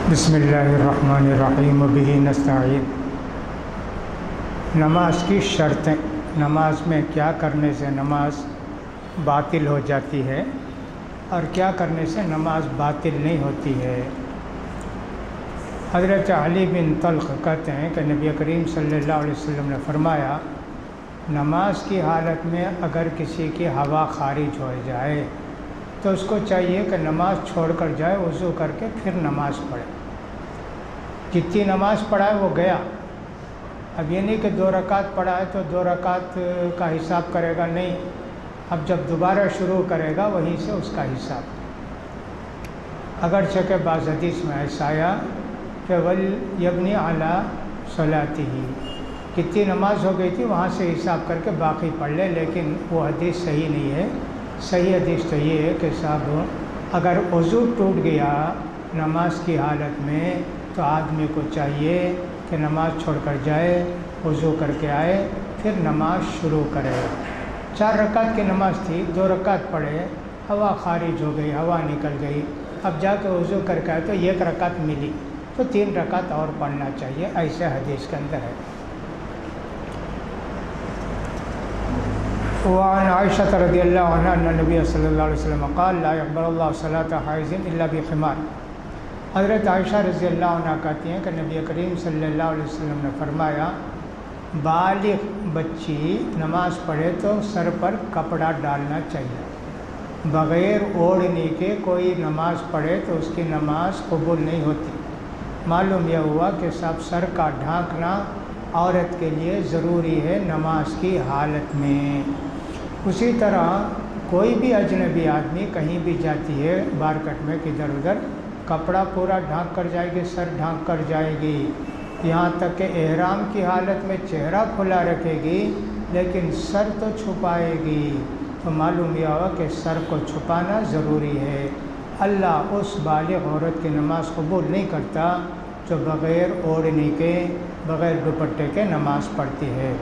بسم اللہ الرحمن الرحیم وبہ نستعین۔ نماز کی شرطیں، نماز میں کیا کرنے سے نماز باطل ہو جاتی ہے اور کیا کرنے سے نماز باطل نہیں ہوتی ہے۔ حضرت علی بن طلق کہتے ہیں کہ نبی کریم صلی اللہ علیہ وسلم نے فرمایا، نماز کی حالت میں اگر کسی کی ہوا خارج ہو جائے تو اس کو چاہیے کہ نماز چھوڑ کر جائے، وضو کر کے پھر نماز پڑھے۔ جتنی نماز پڑھا ہے وہ گیا، اب یہ نہیں کہ 2 رکعت پڑھا ہے تو 2 رکعت کا حساب کرے گا، نہیں، اب جب دوبارہ شروع کرے گا وہیں سے اس کا حساب۔ اگرچہ کہ بعض حدیث میں ایسا آیا کہ وَلْيَبْنِ عَلَىٰ صَلَاتِهِ، کتنی نماز ہو گئی تھی وہاں سے حساب کر کے باقی پڑھ لے، لیکن وہ حدیث صحیح نہیں ہے۔ صحیح حدیث تو یہ ہے کہ صاحب اگر وضو ٹوٹ گیا نماز کی حالت میں تو آدمی کو چاہیے کہ نماز چھوڑ کر جائے، وضو کر کے آئے، پھر نماز شروع کرے۔ 4 رکعت کی نماز تھی، 2 رکعت پڑھے، ہوا خارج ہو گئی، ہوا نکل گئی، اب جا کے وضو کر کے آئے تو 1 رکعت ملی تو 3 رکعت اور پڑھنا چاہیے، ایسے حدیث کے اندر ہے۔ وعن عائشہ رضی اللہ عنہ ان نبی صلی اللہ علیہ وسلم قال لا يقبل اللہ صلاة حائض الا بخمار۔ حضرت عائشہ رضی اللہ عنہ کہتی ہیں کہ نبی کریم صلی اللہ علیہ وسلم نے فرمایا، بالغ بچی نماز پڑھے تو سر پر کپڑا ڈالنا چاہیے، بغیر اوڑھنے کے کوئی نماز پڑھے تو اس کی نماز قبول نہیں ہوتی۔ معلوم یہ ہوا کہ سب سر کا ڈھانکنا عورت کے لیے ضروری ہے نماز کی حالت میں۔ اسی طرح کوئی بھی اجنبی آدمی کہیں بھی جاتی ہے مارکیٹ میں کدھر ادھر، کپڑا پورا ڈھانک کر جائے گی، سر ڈھانک کر جائے گی، یہاں تک کہ احرام کی حالت میں چہرہ کھلا رکھے گی لیکن سر تو چھپائے گی، تو معلوم یہ ہوا کہ سر کو چھپانا ضروری ہے۔ اللہ اس بالغ عورت کی نماز قبول نہیں کرتا جو بغیر اوڑھنے کے، بغیر دوپٹے کے نماز پڑھتی ہے۔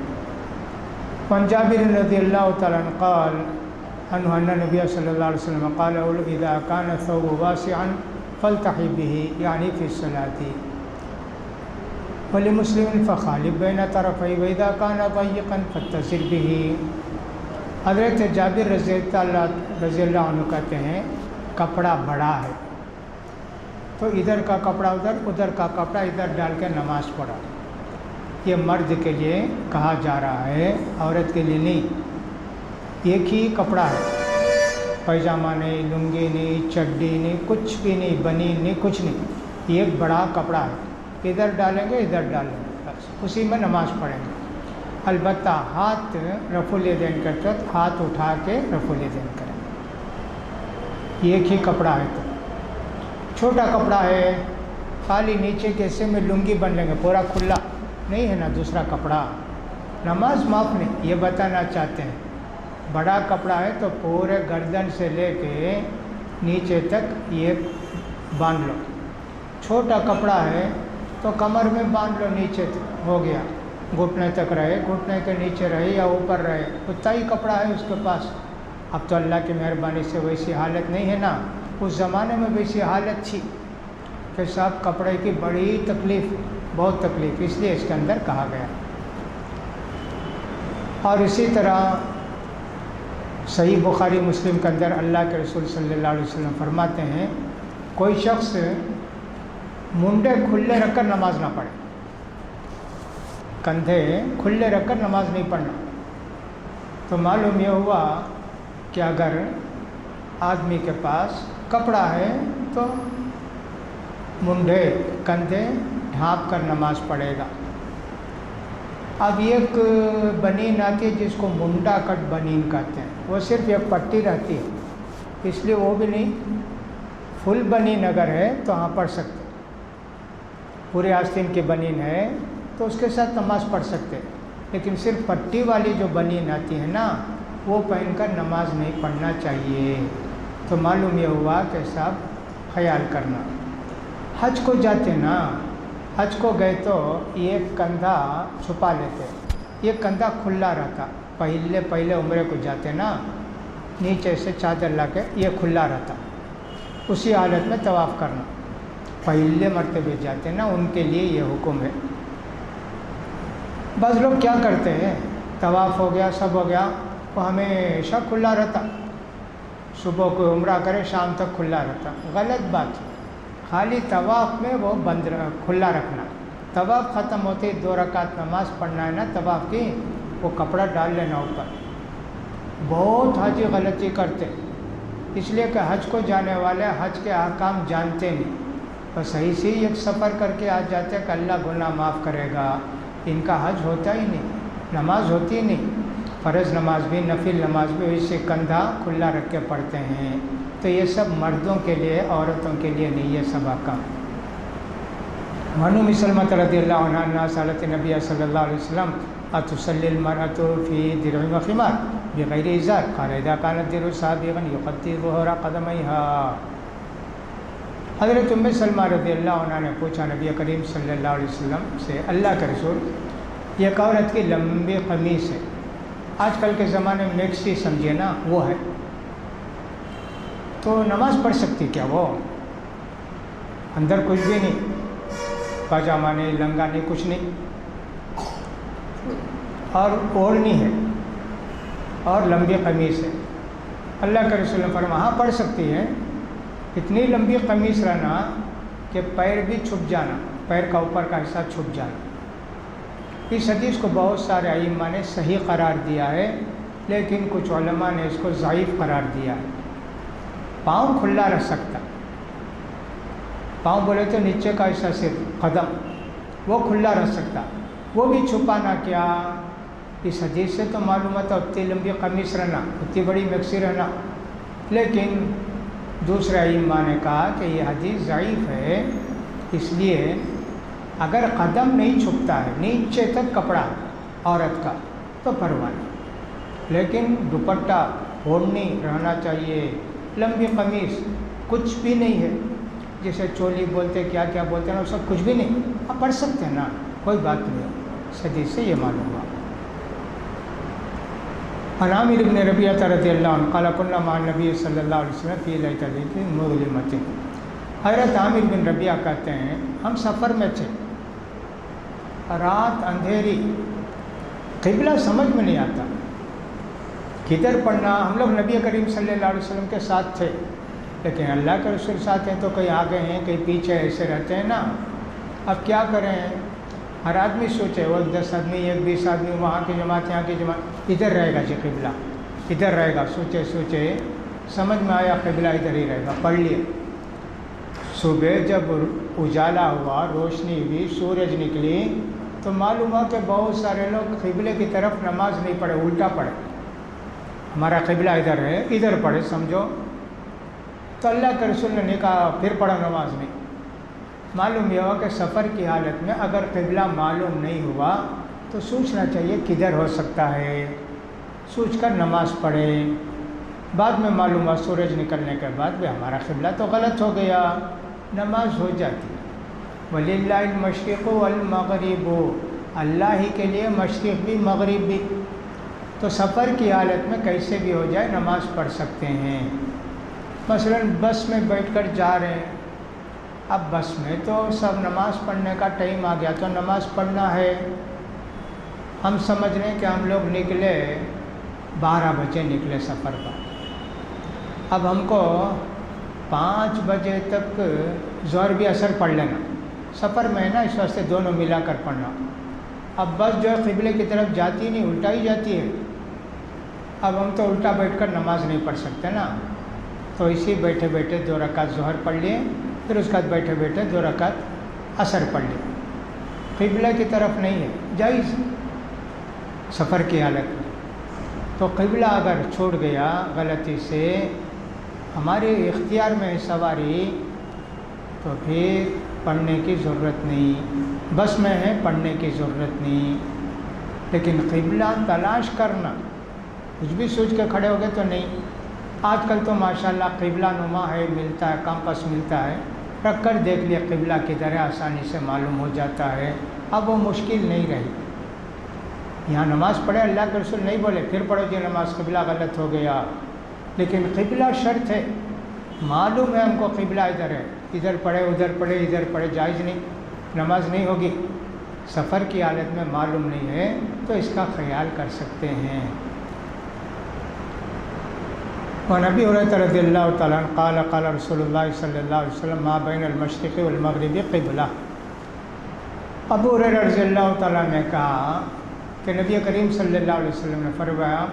وعن جابر رضی اللہ تعالیٰ عنہ قال عنہ ان نبی صلی اللہ علیہ وسلم قال اذا كان الثوب واسعا فالتحي به یعنی فی الصلاة، ولمسلم فخالف بین طرفی واذا كان ضيقا فاتزر به۔ حضرت جابر رضی اللہ عنہ کہتے ہیں کپڑا بڑا ہے تو ادھر کا کپڑا ادھر، ادھر کا کپڑا ادھر ڈال کے نماز پڑھا۔ یہ مرد کے لیے کہا جا رہا ہے، عورت کے لیے نہیں۔ ایک ہی کپڑا ہے، پیجامہ نہیں، لنگی نہیں، چڈی نہیں، کچھ بھی نہیں، بنین نہیں، کچھ نہیں، ایک بڑا کپڑا ہے، ادھر ڈالیں گے ادھر ڈالیں گے، بس اسی میں نماز پڑھیں گے۔ البتہ ہاتھ رفع الیدین کرتے وقت ہاتھ اٹھا کے رفع الیدین کریں گے۔ ایک ہی کپڑا ہے تو چھوٹا کپڑا ہے، خالی نیچے کے حصے میں لنگی بن لیں گے، پورا کھلا نہیں ہے نا دوسرا کپڑا، نماز معاف نہیں، یہ بتانا چاہتے ہیں۔ بڑا کپڑا ہے تو پورے گردن سے لے کے نیچے تک یہ باندھ لو، چھوٹا کپڑا ہے تو کمر میں باندھ لو، نیچے تک ہو گیا، گھٹنے تک رہے، گھٹنے کے نیچے رہے یا اوپر رہے، اتنا ہی کپڑا ہے اس کے پاس۔ اب تو اللہ کی مہربانی سے ویسی حالت نہیں ہے نا، اس زمانے میں ویسی حالت تھی کہ صاحب کپڑے کی بڑی تکلیف، بہت تکلیف، اس لیے اس کے اندر کہا گیا۔ اور اسی طرح صحیح بخاری مسلم کے اندر اللہ کے رسول صلی اللہ علیہ وسلم فرماتے ہیں، کوئی شخص منڈے کھلے رکھ کر نماز نہ پڑھے، کندھے کھلے رکھ کر نماز نہیں پڑھنا۔ تو معلوم یہ ہوا کہ اگر آدمی کے پاس کپڑا ہے تو منڈے کندھے ڈھانپ کر نماز پڑھے گا۔ اب ایک بنین آتی ہے جس کو منڈا کٹ بنین کہتے ہیں، وہ صرف ایک پٹی رہتی ہے، اس لیے وہ بھی نہیں، فل بنین اگر ہے تو ہاں پڑھ سکتے، پورے آستین کی بنین ہے تو اس کے ساتھ نماز پڑھ سکتے، لیکن صرف پٹی والی جو بنین آتی ہے نا وہ پہن کر نماز نہیں پڑھنا چاہیے۔ تو معلوم یہ ہوا کہ سب خیال کرنا۔ حج کو جاتے نا، حج کو گئے تو ایک کندھا چھپا لیتے، ایک کندھا کھلا رہتا، پہلے عمرے کو جاتے نا، نیچے سے چادر لا کے یہ کھلا رہتا، اسی حالت میں طواف کرنا۔ پہلے مرتبے جاتے ہیں نا ان کے لیے یہ حکم ہے۔ بعض لوگ کیا کرتے ہیں، طواف ہو گیا سب ہو گیا وہ ہمیشہ کھلا رہتا، صبح کو عمرہ کرے شام تک کھلا رہتا، غلط بات ہے۔ خالی طواف میں وہ بند کھلا رکھنا، طواف ختم ہوتے 2 رکعت نماز پڑھنا ہے نا طواف کی، وہ کپڑا ڈال لینا اوپر۔ بہت حاجی غلطی کرتے، اس لیے کہ حج کو جانے والے حج کے احکام جانتے نہیں، بس صحیح سے ایک سفر کر کے آ جاتے کہ اللہ گناہ معاف کرے گا، ان کا حج ہوتا ہی نہیں، نماز ہوتی نہیں، فرض نماز بھی نفل نماز بھی اس سے کندھا کھلا رکھ کے پڑھتے ہیں۔ تو یہ سب مردوں کے لیے عورتوں کے لیے نہیں، یہ سب احکام۔ ام سلمۃ رضی اللہ عنہا سألت نبی صلی اللہ علیہ وسلم اتصلی المرأة فی درع و خمار بغیر ازار قال اذا كان الدرع سابغا يغطي ظهور قدمیها۔ حضرت ام سلمہ رضی اللہ عنہ نے پوچھا نبی کریم صلی اللہ علیہ وسلم سے، اللہ کے رسول یہ ایک عورت کی لمبی قمیص ہے، آج کل کے زمانے میں میکسی سمجھے نا وہ ہے، تو نماز پڑھ سکتی کیا؟ وہ اندر کچھ بھی نہیں، پاجامہ نہیں لنگا نہیں کچھ نہیں، اور اوڑھنی ہے اور لمبی قمیص ہے۔ اللہ کے رسول نے فرمایا ہاں پڑھ سکتی ہے، اتنی لمبی قمیص رہنا کہ پیر بھی چھپ جانا، پیر کا اوپر کا حصہ چھپ جانا۔ اس حدیث کو بہت سارے ائمہ نے صحیح قرار دیا ہے، لیکن کچھ علماء نے اس کو ضعیف قرار دیا ہے۔ پاؤں کھلا رہ سکتا، پاؤں بولے تو نیچے کا حصہ صرف قدم وہ کھلا رہ سکتا، وہ بھی چھپانا کیا؟ اس حدیث سے تو معلوم ہوتا اتنی لمبی قمیص رہنا، اتنی بڑی میکسی رہنا، لیکن دوسرے ائمہ نے کہا کہ یہ حدیث ضعیف ہے، اس لیے اگر قدم نہیں چھپتا ہے نیچے تک کپڑا عورت کا تو پرواہ نہیں، لیکن دوپٹہ اوڑھنی رہنا چاہیے، لمبی قمیص کچھ بھی نہیں ہے، جیسے چولی بولتے کیا کیا بولتے ہیں نا، سب کچھ بھی نہیں، آپ پڑھ سکتے ہیں نا، کوئی بات نہیں ہے۔ اس حدیث سے یہ معلوم ہوا۔ عن عامر بن ربیعہ رضی اللہ عنہ قال كنا مع النبی صلی اللہ علیہ وسلم فی لیلۃ مظلمۃ۔ حضرت عامر بن ربیعہ کہتے ہیں ہم سفر میں تھے، رات اندھیری، قبلہ سمجھ میں نہیں آتا کدھر پڑھنا۔ ہم لوگ نبی کریم صلی اللہ علیہ وسلم کے ساتھ تھے، لیکن اللہ کے رسول ساتھ ہیں تو کہیں آگے ہیں کہیں پیچھے، ایسے رہتے ہیں نا۔ اب کیا کریں، ہر آدمی سوچے، وہ 10 آدمی 20 آدمی وہاں کی جماعت یہاں کی جماعت، ادھر رہے گا جی قبلہ، ادھر رہے گا۔ سوچے سوچے سمجھ میں آیا قبلہ ادھر ہی رہے گا، پڑھ لیے۔ صبح جب اجالا ہوا، روشنی ہوئی، سورج نکلی، تو معلوم ہوا کہ بہت سارے لوگ قبلے کی طرف نماز نہیں پڑھے، الٹا پڑھے۔ ہمارا قبلہ ادھر ہے، ادھر پڑھے سمجھو۔ تو اللہ کے رسول نے کہا پھر پڑھو نماز نہیں۔ معلوم یہ ہوا کہ سفر کی حالت میں اگر قبلہ معلوم نہیں ہوا تو سوچنا چاہیے کدھر ہو سکتا ہے، سوچ کر نماز پڑھے۔ بعد میں معلوم ہوا سورج نکلنے کے بعد بھی ہمارا قبلہ تو غلط ہو گیا، نماز ہو جاتی۔ وَلِلَّهِ الْمَشْرِقُ وَالْمَغْرِبُ، اللہ ہی کے لیے مشرق بھی مغرب بھی۔ تو سفر کی حالت میں کیسے بھی ہو جائے نماز پڑھ سکتے ہیں۔ مثلا بس میں بیٹھ کر جا رہے ہیں، اب بس میں تو سب نماز پڑھنے کا ٹائم آ گیا تو نماز پڑھنا ہے۔ ہم سمجھ رہے ہیں کہ ہم لوگ نکلے 12 بجے نکلے سفر پر، اب ہم کو 5 بجے تک ظہر بھی اثر پڑھ لینا، سفر میں ہے نا، اس واسطے دونوں ملا کر پڑھنا۔ اب بس جو ہے قبلے کی طرف جاتی نہیں، الٹا ہی جاتی ہے۔ اب ہم تو الٹا بیٹھ کر نماز نہیں پڑھ سکتے نا، تو اسی بیٹھے بیٹھے 2 رکعت ظہر پڑھ لیے، پھر اس کے بعد بیٹھے بیٹھے 2 رکعت عصر پڑھ لیے۔ قبلہ کی طرف نہیں ہے، جائز سفر کی حالت میں۔ تو قبلہ اگر چھوڑ گیا غلطی سے، ہمارے اختیار میں سواری، تو پھر پڑھنے کی ضرورت نہیں، بس میں ہے پڑھنے کی ضرورت نہیں۔ لیکن قبلہ تلاش کرنا، کچھ بھی سوچ کے کھڑے ہو گئے تو نہیں۔ آج کل تو ماشاءاللہ قبلہ نما ہے، ملتا ہے، کمپس ملتا ہے، رکھ کر دیکھ لیا قبلہ کدھر ہے، آسانی سے معلوم ہو جاتا ہے۔ اب وہ مشکل نہیں رہی، یہاں نماز پڑھے، اللہ کے رسول نہیں بولے پھر پڑھو جی نماز، قبلہ غلط ہو گیا، لیکن قبلہ شرط ہے، معلوم ہے ہم کو قبلہ ادھر ہے، ادھر پڑھے ادھر پڑھے ادھر پڑھے جائز نہیں، نماز نہیں ہوگی، سفر کی حالت میں معلوم نہیں ہے تو اس کا خیال کر سکتے ہیں۔ وعن ابی ہریرہ رضی اللہ تعالیٰ عنہ قال قال رسول اللہ صلی اللہ علیہ وسلم ما بین المشرق والمغرب قبلہ۔ ابو ہریرہ رضی اللہ تعالیٰ نے کہا کہ نبی کریم صلی اللہ علیہ وسلم نے فرمایا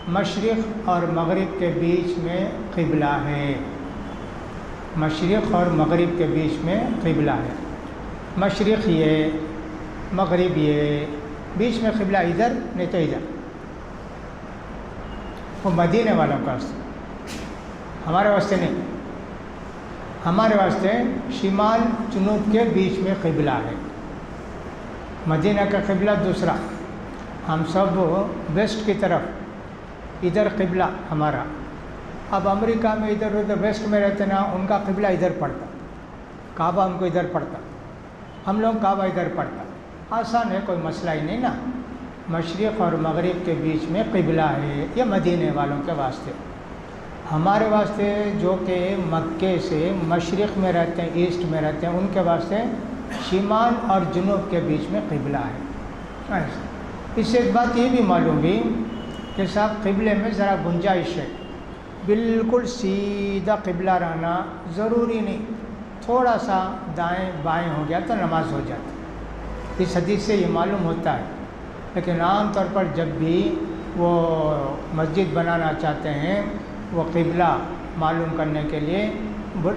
مشرق اور مغرب کے بیچ میں قبلہ ہے، مشرق اور مغرب کے بیچ میں قبلہ ہے، مشرق یہ مغرب یہ، بیچ میں قبلہ ادھر نہیں تو ادھر، وہ مدینے والوں کا واسطے، ہمارے واسطے نہیں، ہمارے واسطے شمال جنوب کے بیچ میں قبلہ ہے، مدینہ کا قبلہ دوسرا، ہم سب ویسٹ کی طرف، ادھر قبلہ ہمارا۔ اب امریکہ میں ادھر ادھر ویسٹ میں رہتے نا، ان کا قبلہ ادھر پڑتا، کعبہ ان کو ادھر پڑتا، ہم لوگ کعبہ ادھر پڑتا، آسان ہے، کوئی مسئلہ ہی نہیں نا۔ مشرق اور مغرب کے بیچ میں قبلہ ہے، یہ مدینے والوں کے واسطے، ہمارے واسطے جو کہ مکے سے مشرق میں رہتے ہیں، ایسٹ میں رہتے ہیں، ان کے واسطے شمال اور جنوب کے بیچ میں قبلہ ہے۔ اس سے ایک بات یہ بھی معلوم ہوئی کہ صاحب قبلے میں ذرا گنجائش ہے، بالکل سیدھا قبلہ رہنا ضروری نہیں، تھوڑا سا دائیں بائیں ہو گیا تو نماز ہو جاتی، اس حدیث سے یہ معلوم ہوتا ہے۔ لیکن عام طور پر جب بھی وہ مسجد بنانا چاہتے ہیں، وہ قبلہ معلوم کرنے کے لیے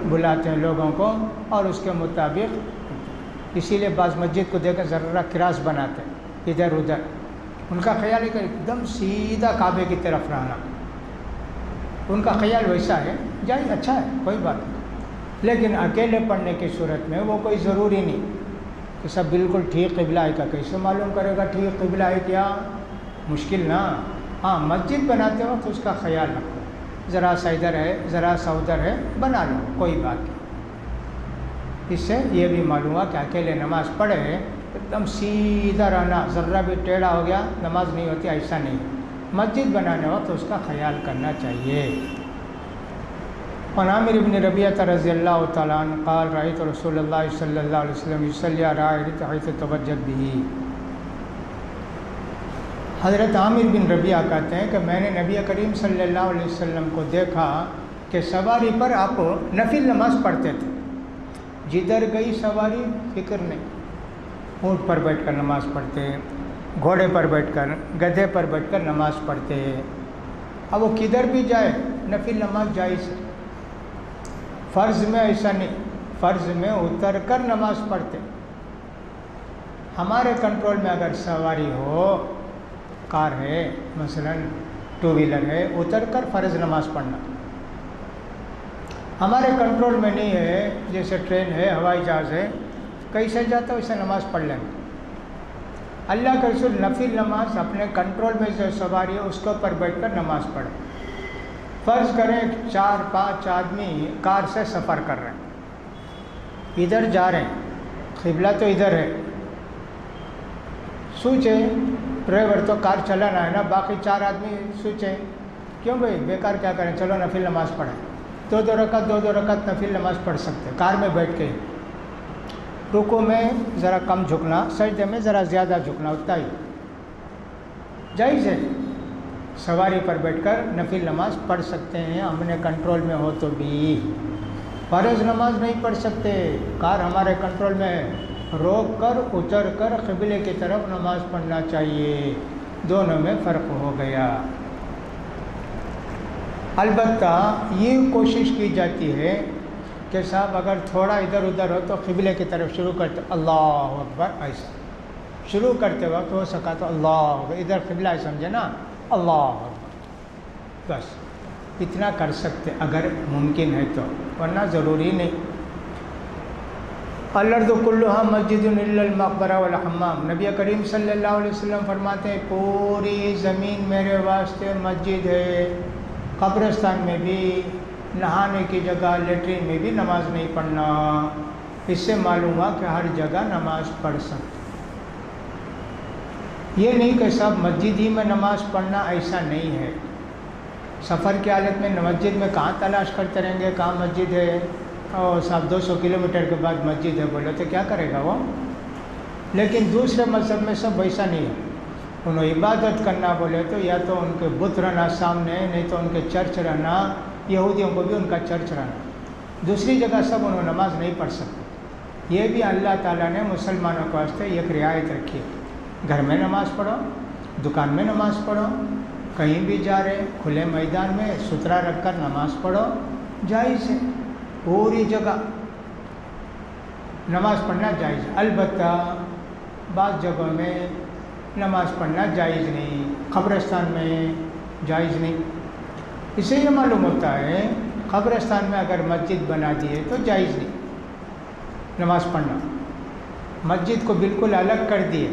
بلاتے ہیں لوگوں کو، اور اس کے مطابق اسی لیے بعض مسجد کو دیکھ کر ذرا کراس بناتے ہیں ادھر ادھر، ان کا خیال ہے کہ ایک دم سیدھا کعبے کی طرف رہنا، ان کا خیال ویسا ہے، جائز اچھا ہے، کوئی بات نہیں، لیکن اکیلے پڑھنے کی صورت میں وہ کوئی ضروری نہیں کہ سب بالکل ٹھیک قبلہ ہے کا، کیسے معلوم کرے گا ٹھیک قبلہ ہے کیا، مشکل نا۔ ہاں مسجد بناتے وقت اس کا خیال رکھو، ذرا سا ادھر ہے ذرا سا ادھر ہے، بنا لو، کوئی بات نہیں۔ اس سے یہ بھی معلوم ہوا کہ اکیلے نماز پڑھے ایک دم سیدھا رہنا، ذرا بھی ٹیڑھا ہو گیا نماز نہیں ہوتی، ایسا نہیں، مسجد بنانے وقت اس کا خیال کرنا چاہیے۔ وعن عامر بن ربیعہ رضی اللہ تعالیٰ عنہ قال رأیت رسول اللہ صلی اللہ علیہ وسلم یصلی علی راحلتہ حیث توجہت بہ۔ حضرت عامر بن ربیعہ کہتے ہیں کہ میں نے نبی کریم صلی اللہ علیہ وسلم کو دیکھا کہ سواری پر آپ نفل نماز پڑھتے تھے، جدھر گئی سواری فکر نہیں، اونٹ پر بیٹھ کر نماز پڑھتے، گھوڑے پر بیٹھ کر، گدھے پر بیٹھ کر نماز پڑھتے، اب وہ کدھر بھی جائے نفل نماز جائز ہے۔ فرض میں ایسا نہیں، فرض میں اتر کر نماز پڑھتے، ہمارے کنٹرول میں اگر سواری ہو، کار ہے مثلا ٹو ویلر ہے، اتر کر فرض نماز پڑھنا، ہمارے کنٹرول میں نہیں ہے، جیسے ٹرین ہے، ہوائی جہاز ہے، کیسے جاتا ویسے نماز پڑھ لیں۔ اللہ کے رسول نفل نماز اپنے کنٹرول میں جو سواری ہے اس کے اوپر بیٹھ کر نماز پڑھے۔ فرض کریں 4-5 آدمی کار سے سفر کر رہے ہیں، ادھر جا رہے ہیں، قبلہ تو ادھر ہے، سوچیں ڈرائیور تو کار چلانا ہے نا، باقی 4 آدمی سوچیں کیوں بھائی بیکار کیا کریں، چلو نفل نماز پڑھیں، 2 رکعت نفل نماز پڑھ سکتے کار میں بیٹھ کے، رکوع میں ذرا کم جھکنا، سجدے میں ذرا زیادہ جھکنا، اتنا ہی جائز ہے۔ سواری پر بیٹھ کر نفل نماز پڑھ سکتے ہیں، اپنے کنٹرول میں ہو تو بھی۔ فرض نماز نہیں پڑھ سکتے، کار ہمارے کنٹرول میں ہے، روک کر اتر کر قبلے کی طرف نماز پڑھنا چاہیے، دونوں میں فرق ہو گیا۔ البتہ یہ کوشش کی جاتی ہے کہ صاحب اگر تھوڑا ادھر ادھر ہو تو قبلے کی طرف شروع کرتے اللہ اکبر، ایسا شروع کرتے وقت ہو سکا تو اللہ اکبر، ادھر قبلہ ہے سمجھے نا، اللہ اکبر، بس اتنا کر سکتے اگر ممکن ہے تو، ورنہ ضروری نہیں۔ الارض کلھا مسجد الا المقبرہ والحمام، نبی کریم صلی اللہ علیہ وسلم فرماتے ہیں پوری زمین میرے واسطے مسجد ہے، قبرستان میں بھی، نہانے کی جگہ لیٹرین میں بھی نماز نہیں پڑھنا۔ اس سے معلوم ہوا کہ ہر جگہ نماز پڑھ سکتے، یہ نہیں کہ سب مسجد ہی میں نماز پڑھنا، ایسا نہیں ہے۔ سفر کی حالت میں مسجد میں کہاں تلاش کرتے رہیں گے کہاں مسجد ہے، اور صاحب 200 کلومیٹر کے بعد مسجد ہے بولے تو کیا کرے گا وہ؟ لیکن دوسرے مذہب میں سب ویسا نہیں ہے، انہوں عبادت کرنا بولے تو یا تو ان کے بت رہنا سامنے، نہیں تو ان کے چرچ رہنا، یہودیوں کو بھی ان کا چرچ رہنا، دوسری جگہ سب انہوں نماز نہیں پڑھ سکتے۔ یہ بھی اللہ تعالیٰ نے مسلمانوں کو واسطے ایک رعایت رکھی ہے، گھر میں نماز پڑھو، دکان میں نماز پڑھو، کہیں بھی جا رہے کھلے میدان میں ستھرا رکھ کر نماز پڑھو، جائز ہے، پوری جگہ نماز پڑھنا جائز ہے۔ البتہ بعض جگہوں میں نماز پڑھنا جائز نہیں، قبرستان میں جائز نہیں۔ اس سے یہ معلوم ہوتا ہے قبرستان میں اگر مسجد بنا دیے تو جائز نہیں نماز پڑھنا، مسجد کو بالکل الگ کر دیے،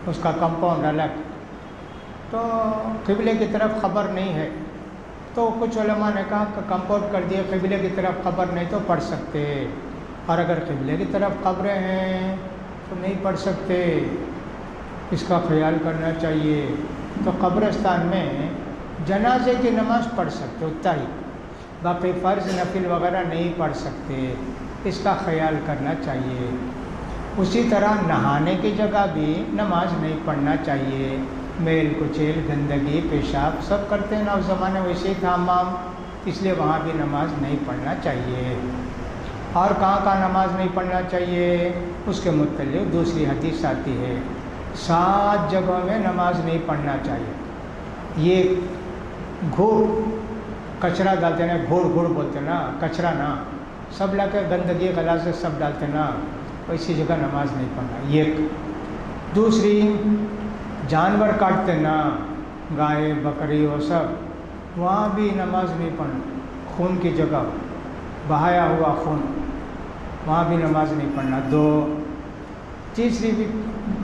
اس کا کمپاؤنڈ الگ، تو قبلے کی طرف خبر نہیں ہے، تو کچھ علماء نے کہا کہ کمپاؤنڈ کر دیے، قبلے کی طرف خبر نہیں تو پڑھ سکتے، اور اگر قبلے کی طرف خبریں ہیں تو نہیں پڑھ سکتے، اس کا خیال کرنا چاہیے۔ تو قبرستان میں جنازے کی نماز پڑھ سکتے اتنا ہی، باقی فرض نفل وغیرہ نہیں پڑھ سکتے، اس کا خیال کرنا چاہیے۔ اسی طرح نہانے کی جگہ بھی نماز نہیں پڑھنا چاہیے، میل کچیل گندگی پیشاب سب کرتے ہیں نا، اس زمانے ویسے ہی تھا حمام، اس لیے وہاں بھی نماز نہیں پڑھنا چاہیے۔ اور کہاں کہاں نماز نہیں پڑھنا چاہیے اس کے متعلق دوسری حدیث آتی ہے، 7 جگہوں میں نماز نہیں پڑھنا چاہیے۔ یہ گھوڑ کچرا ڈالتے نا، گھوڑ گھوڑ بولتے نا، کچرا نا، سب لا کے گندگی غلاظت سب ڈالتے نا، ویسی جگہ نماز نہیں پڑھنا، یہ۔ دوسری جانور کاٹتے نا، گائے بکری وہ سب، وہاں بھی نماز نہیں پڑھنا، خون کی جگہ بہایا ہوا خون، وہاں بھی نماز نہیں پڑھنا، 2۔ تیسری بھی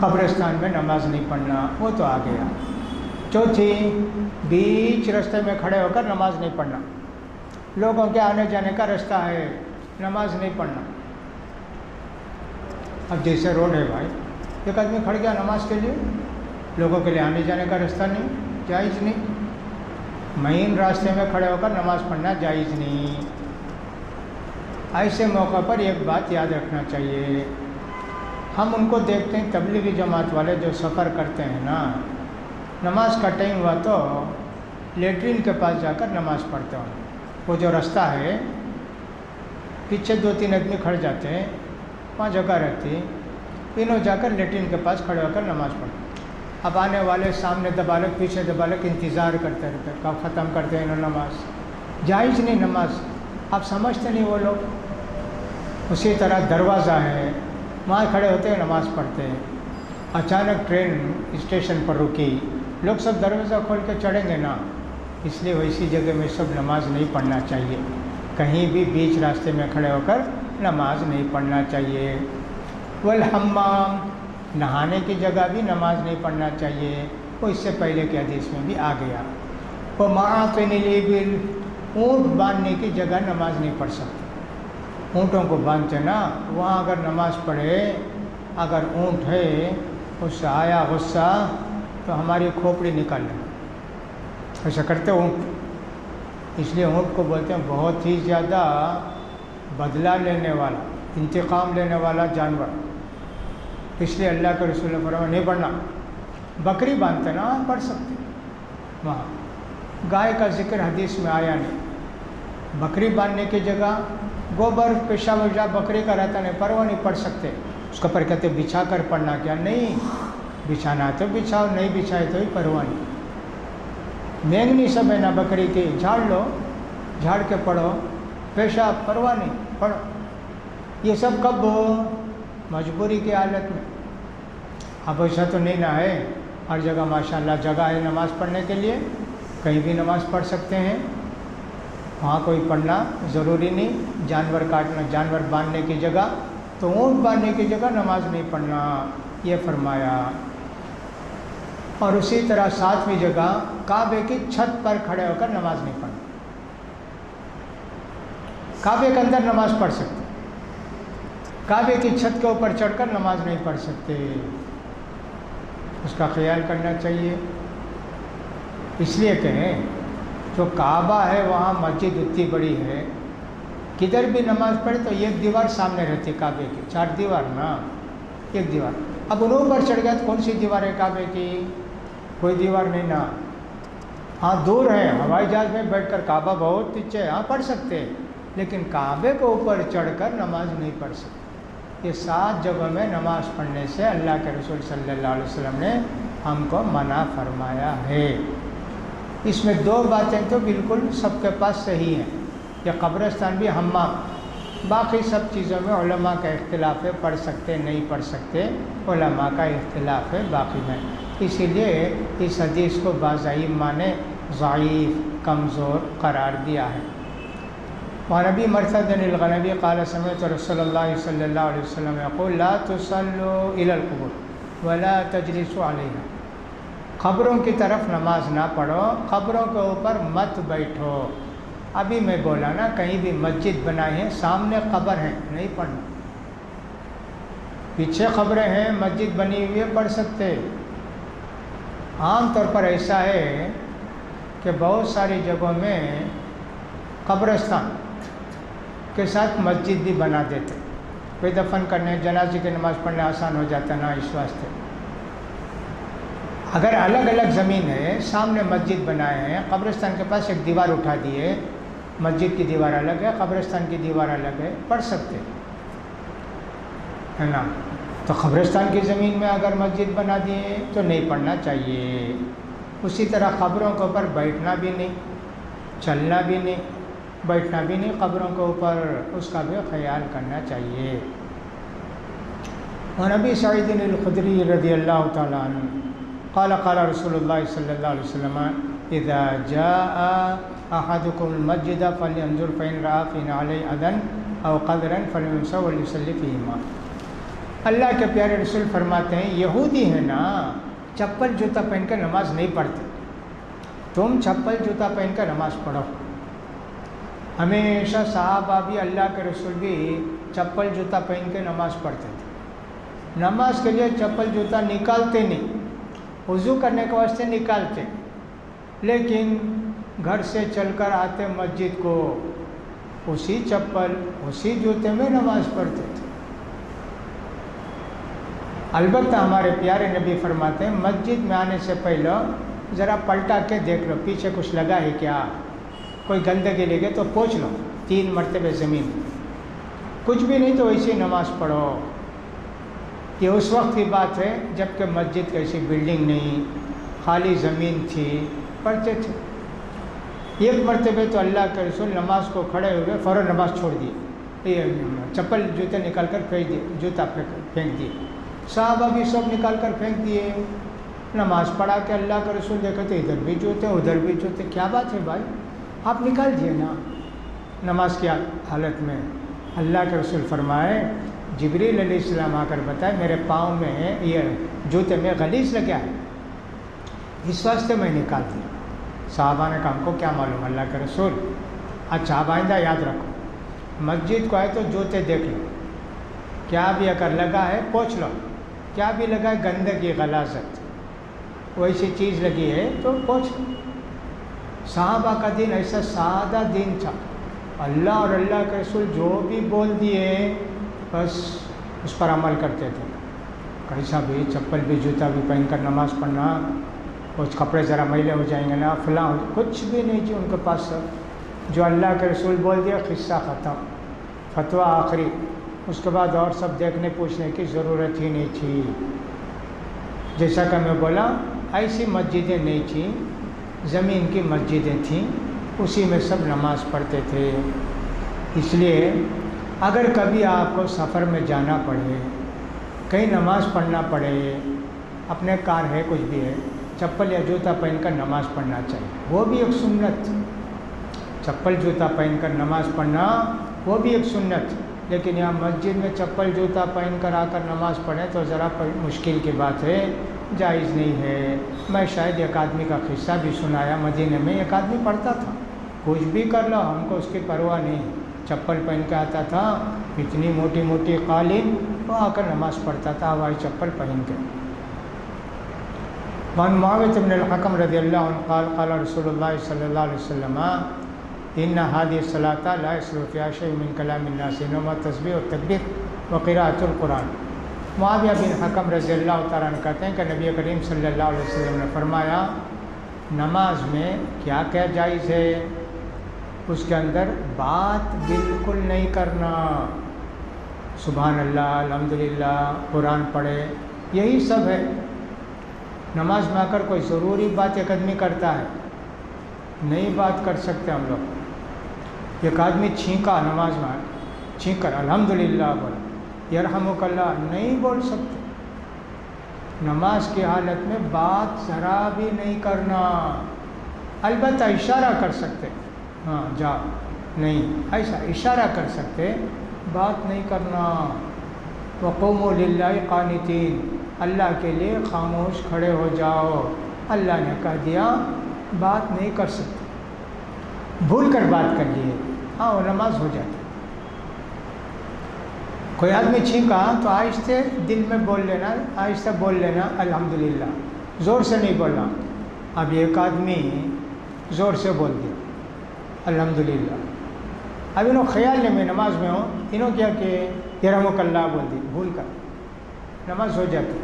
قبرستان میں نماز نہیں پڑھنا، وہ تو آ گیا۔ چوتھی بیچ راستے میں کھڑے ہو کر نماز نہیں پڑھنا، لوگوں کے آنے جانے کا راستہ ہے، نماز نہیں پڑھنا۔ اب جیسے روڈ ہے بھائی، ایک آدمی کھڑ گیا نماز کے لیے، لوگوں کے لیے آنے جانے کا راستہ نہیں، جائز نہیں، مین راستے میں کھڑے ہو کر نماز پڑھنا جائز نہیں۔ ایسے موقع پر ایک بات یاد رکھنا چاہیے، ہم ان کو دیکھتے ہیں تبلیغی جماعت والے جو سفر کرتے ہیں نا، نماز کا ٹائم ہوا تو لیٹرین کے پاس جا کر نماز پڑھتے ہیں، وہ جو راستہ ہے پیچھے 2-3 آدمی کھڑ جاتے ہیں، وہاں جگہ رہتی، انہوں جا کر لیٹرین کے پاس کھڑے ہو کر نماز پڑھتے، اب آنے والے سامنے دبالک پیچھے دبالک انتظار کرتے رہتے، کب ختم کرتے ہیں انہوں نماز، جائز نہیں نماز، آپ سمجھتے نہیں وہ لوگ۔ اسی طرح دروازہ ہے، وہاں کھڑے ہوتے ہیں نماز پڑھتے ہیں، اچانک ٹرین اسٹیشن پر رکی، لوگ سب دروازہ کھول کے چڑھیں گے نا، اس لیے ویسی جگہ میں سب نماز نہیں پڑھنا چاہیے، کہیں بھی بیچ راستے میں کھڑے ہو کر نماز نہیں پڑھنا چاہیے۔ والحمام، نہانے کی جگہ بھی نماز نہیں پڑھنا چاہیے، وہ اس سے پہلے کے حدیث میں بھی آ گیا۔ وہ معاطن الابل، اونٹ باندھنے کی جگہ نماز نہیں پڑھ سکتے، اونٹوں کو باندھتے نا، وہاں اگر نماز پڑھے، اگر اونٹ ہے اس سے آیا غصہ تو ہماری کھوپڑی نکال لیں، ایسا کرتے اونٹ، اس لیے اونٹ کو بولتے ہیں بہت ہی زیادہ بدلہ لینے والا، انتقام لینے والا جانور، اس لیے اللہ کے رسول نے فرمایا نہیں پڑھنا۔ بکری باندھتے نا، پڑھ سکتے وہاں، گائے کا ذکر حدیث میں آیا نہیں، بکری باندھنے کی جگہ گوبر پیشاب ویشاب بکری کا رہتا نہیں، پر وہ نہیں پڑھ سکتے، اس کا پر کہتے بچھا کر پڑھنا، کیا نہیں، بچھانا تو بچھاؤ، نہیں بچھائے تو ہی پرواہ نہیں۔ مینگنی سب ہے نا بکری کی، جھاڑ لو، جھاڑ کے پڑھو، پیشاب پرواہ نہیں، پڑھو، یہ سب کب ہو؟ مجبوری کی حالت میں۔ اب ایسا تو نہیں نہ ہے، ہر جگہ ماشاءاللہ جگہ ہے نماز پڑھنے کے لیے، کہیں بھی نماز پڑھ سکتے ہیں، وہاں کوئی پڑھنا ضروری نہیں۔ جانور کاٹنا، جانور باندھنے کی جگہ، تو اونٹ باندھنے کی جگہ نماز نہیں پڑھنا، یہ فرمایا۔ اور اسی طرح 7ویں جگہ، کعبے کی چھت پر کھڑے ہو کر نماز نہیں پڑھنا، کعبے کے اندر نماز پڑھ سکتے، کعبے کی چھت کے اوپر چڑھ کر نماز نہیں پڑھ سکتے، اس کا خیال کرنا چاہیے۔ اس لیے کہیں جو کعبہ ہے وہاں مسجد اتنی بڑی ہے، کدھر بھی نماز پڑھے تو ایک دیوار سامنے رہتی کعبے کی، 4 دیوار نا، ایک دیوار۔ اب انہوں پر چڑھ گیا تو کون سی دیوار ہے کعبے کی؟ کوئی دیوار نہیں نا۔ ہاں دور ہے، ہوائی جہاز میں بیٹھ کر کعبہ بہت پیچھے ہے، ہاں پڑھ سکتے ہیں، لیکن کعبے کو اوپر چڑھ کر نماز نہیں پڑھ سکتے۔ یہ 7 جگہوں میں نماز پڑھنے سے اللہ کے رسول صلی اللہ علیہ وسلم نے ہم کو منع فرمایا ہے۔ اس میں 2 باتیں تو بالکل سب کے پاس صحیح ہیں، یہ قبرستان بھی، حمام، باقی سب چیزوں میں علماء کا اختلاف ہے، پڑھ سکتے نہیں پڑھ سکتے، علماء کا اختلاف ہے باقی میں۔ اسی لیے اس حدیث کو بعض ائمہ نے ضعیف، کمزور قرار دیا ہے۔ وعن ابی مرثد الغنوی قال سمعت رسول اللہ صلی اللہ علیہ وسلم یقول لا تصلوا الی القبور ولا تجلسوا علیہا، قبروں کی طرف نماز نہ پڑھو، قبروں کے اوپر مت بیٹھو۔ ابھی میں بولا نا، کہیں بھی مسجد بنائی ہے، سامنے قبر ہے، نہیں پڑھنا، پیچھے قبریں ہیں، مسجد بنی ہوئی ہے، پڑھ سکتے۔ عام طور پر ایسا ہے کہ بہت ساری جگہوں میں قبرستان کے ساتھ مسجد بھی بنا دیتے، کوئی دفن کرنے، جنازے کی نماز پڑھنے آسان ہو جاتا نا، اس واسطے۔ اگر الگ الگ زمین ہے، سامنے مسجد بنائے ہیں، قبرستان کے پاس ایک دیوار اٹھا دیے، مسجد کی دیوار الگ ہے، قبرستان کی دیوار الگ ہے، پڑھ سکتے ہے نا۔ تو قبرستان کی زمین میں اگر مسجد بنا دیے تو نہیں پڑھنا چاہیے۔ اسی طرح قبروں کے اوپر بیٹھنا بھی نہیں، چلنا بھی نہیں، بیٹھنا بھی نہیں قبروں کے اوپر، اس کا بھی خیال کرنا چاہیے۔ اور نبی سعید الخدری رضی اللہ تعالیٰ عنہ قال قال رسول اللہ صلی اللہ علیہ وسلم اذا جاء احدكم المسجد فلينظر فإن رأى في نعليه أذى او قدرا فليمسح وليصلي فيهما۔ اللہ کے پیارے رسول فرماتے ہیں، یہودی ہے نا، چپل جوتا پہن کر نماز نہیں پڑھتے، تم چپل جوتا پہن کر نماز پڑھو۔ ہمیشہ صحابہ بھی، اللہ کے رسول بھی چپل جوتا پہن کے نماز پڑھتے تھے۔ نماز کے لیے چپل جوتا نکالتے نہیں، وضو کرنے کے واسطے نکالتے، لیکن گھر سے چل کر آتے مسجد کو، اسی چپل اسی جوتے میں نماز پڑھتے تھے۔ البتہ ہمارے پیارے نبی فرماتے ہیں، مسجد میں آنے سے پہلے ذرا پلٹا کے دیکھ لو پیچھے کچھ لگا ہے کیا، کوئی گندگی لگے تو پوچھ لو 3 مرتبہ زمین، کچھ بھی نہیں تو ویسی نماز پڑھو۔ یہ اس وقت کی بات ہے جب کہ مسجد کی ایسی بلڈنگ نہیں، خالی زمین تھی، پڑھتے تھے۔ ایک مرتبہ تو اللہ کے رسول نماز کو کھڑے ہوئے فوراً نماز چھوڑ دی، چپل جوتے نکال کر پھینک دیے، جوتا پھینک دیے، صحابہ بھی سب نکال کر پھینک دیے۔ نماز پڑھا کہ اللہ کے رسول دیکھے تو ادھر بھی جوتے ادھر بھی جوتے، کیا بات ہے بھائی، آپ نکال دیے نا نماز کی حالت میں۔ اللہ کے رسول فرمائے، جبریل علیہ السلام آ کر بتائے میرے پاؤں میں یہ جوتے میں غلیظ لگا ہے، اس واسطے میں نکال دیا۔ صحابہ نے کہا ہم کو کیا معلوم اللہ کے رسول، اچھا اب آئندہ یاد رکھو، مسجد کو آئے تو جوتے دیکھ لو، کیا بھی اگر لگا ہے پوچھ لو، کیا بھی لگا ہے گندگی غلاظت ویسی چیز لگی ہے تو پوچھ لو۔ صحابہ کا دین ایسا سادہ دین تھا، اللہ اور اللہ کے رسول جو بھی بول دیے بس اس پر عمل کرتے تھے۔ کیسا بھی چپل بھی جوتا بھی پہن کر نماز پڑھنا، کچھ کپڑے ذرا میلے ہو جائیں گے نا فلاں، کچھ بھی نہیں تھی ان کے پاس، جو اللہ کے رسول بول دیا قصہ ختم، فتویٰ آخری، اس کے بعد اور سب دیکھنے پوچھنے کی ضرورت ہی نہیں تھی۔ جیسا کہ میں بولا ایسی مسجدیں نہیں تھیں، زمین کی مسجدیں تھیں، اسی میں سب نماز پڑھتے تھے۔ اس لیے اگر کبھی آپ کو سفر میں جانا پڑے، کہیں نماز پڑھنا پڑے، اپنے کار ہے کچھ بھی ہے، چپل یا جوتا پہن کر نماز پڑھنا چاہیے، وہ بھی ایک سنت، چپل جوتا پہن کر نماز پڑھنا وہ بھی ایک سنت۔ لیکن یہاں مسجد میں چپل جوتا پہن کر آ کر نماز پڑھیں تو ذرا مشکل کی بات ہے، جائز نہیں ہے۔ میں شاید ایک آدمی کا قصہ بھی سنایا، مدینے میں ایک آدمی پڑھتا تھا، کچھ بھی کر لو ہم کو اس کی پرواہ نہیں، چپل پہن کے آتا تھا، اتنی موٹی موٹی قالین، وہ آ کر نماز پڑھتا تھا ہوائی چپل پہن کے۔ وعن معاویہ بن الحکم رضی اللہ عنہ قال قال رسول اللہ صلی اللہ علیہ وسلم ان هذه الصلاة لا يصلح فيها شيء من كلام الناس انما التسبيح والتکبیر وقراءة القرآن۔ معاویہ بن حکم رضی اللہ تعالیٰ عنہ کہتے ہیں کہ نبی کریم صلی اللہ علیہ وسلم نے فرمایا نماز میں کیا کیا جائز ہے، اس کے اندر بات بالکل نہیں کرنا، سبحان اللہ الحمدللہ قرآن پڑھے، یہی سب ہے۔ نماز میں آ کر کوئی ضروری بات ایک آدمی کرتا ہے، نہیں بات کر سکتے ہم لوگ۔ ایک آدمی چھینکا نماز میں، چھینک کر الحمدللہ بولا، یرحمک اللہ، نہیں بول سکتے۔ نماز کی حالت میں بات ذرا بھی نہیں کرنا، البتہ اشارہ کر سکتے، ہاں جا نہیں، ایسا اشارہ کر سکتے، بات نہیں کرنا۔ وقوموا للہ قانتین، اللہ کے لیے خاموش کھڑے ہو جاؤ، اللہ نے کہہ دیا بات نہیں کر سکتے، بھول کر بات کر لیے ہاں وہ نماز ہو جاتی۔ کوئی آدمی چھینکا تو آہستہ دل میں بول لینا، آہستہ بول لینا الحمدللہ، زور سے نہیں بولنا۔ اب ایک آدمی زور سے بول دیا الحمدللہ، اب انہوں خیال لے میں نماز میں ہوں، انہوں کیا کہ یرحمک اللہ بول دی، بھول کر نماز ہو جاتی۔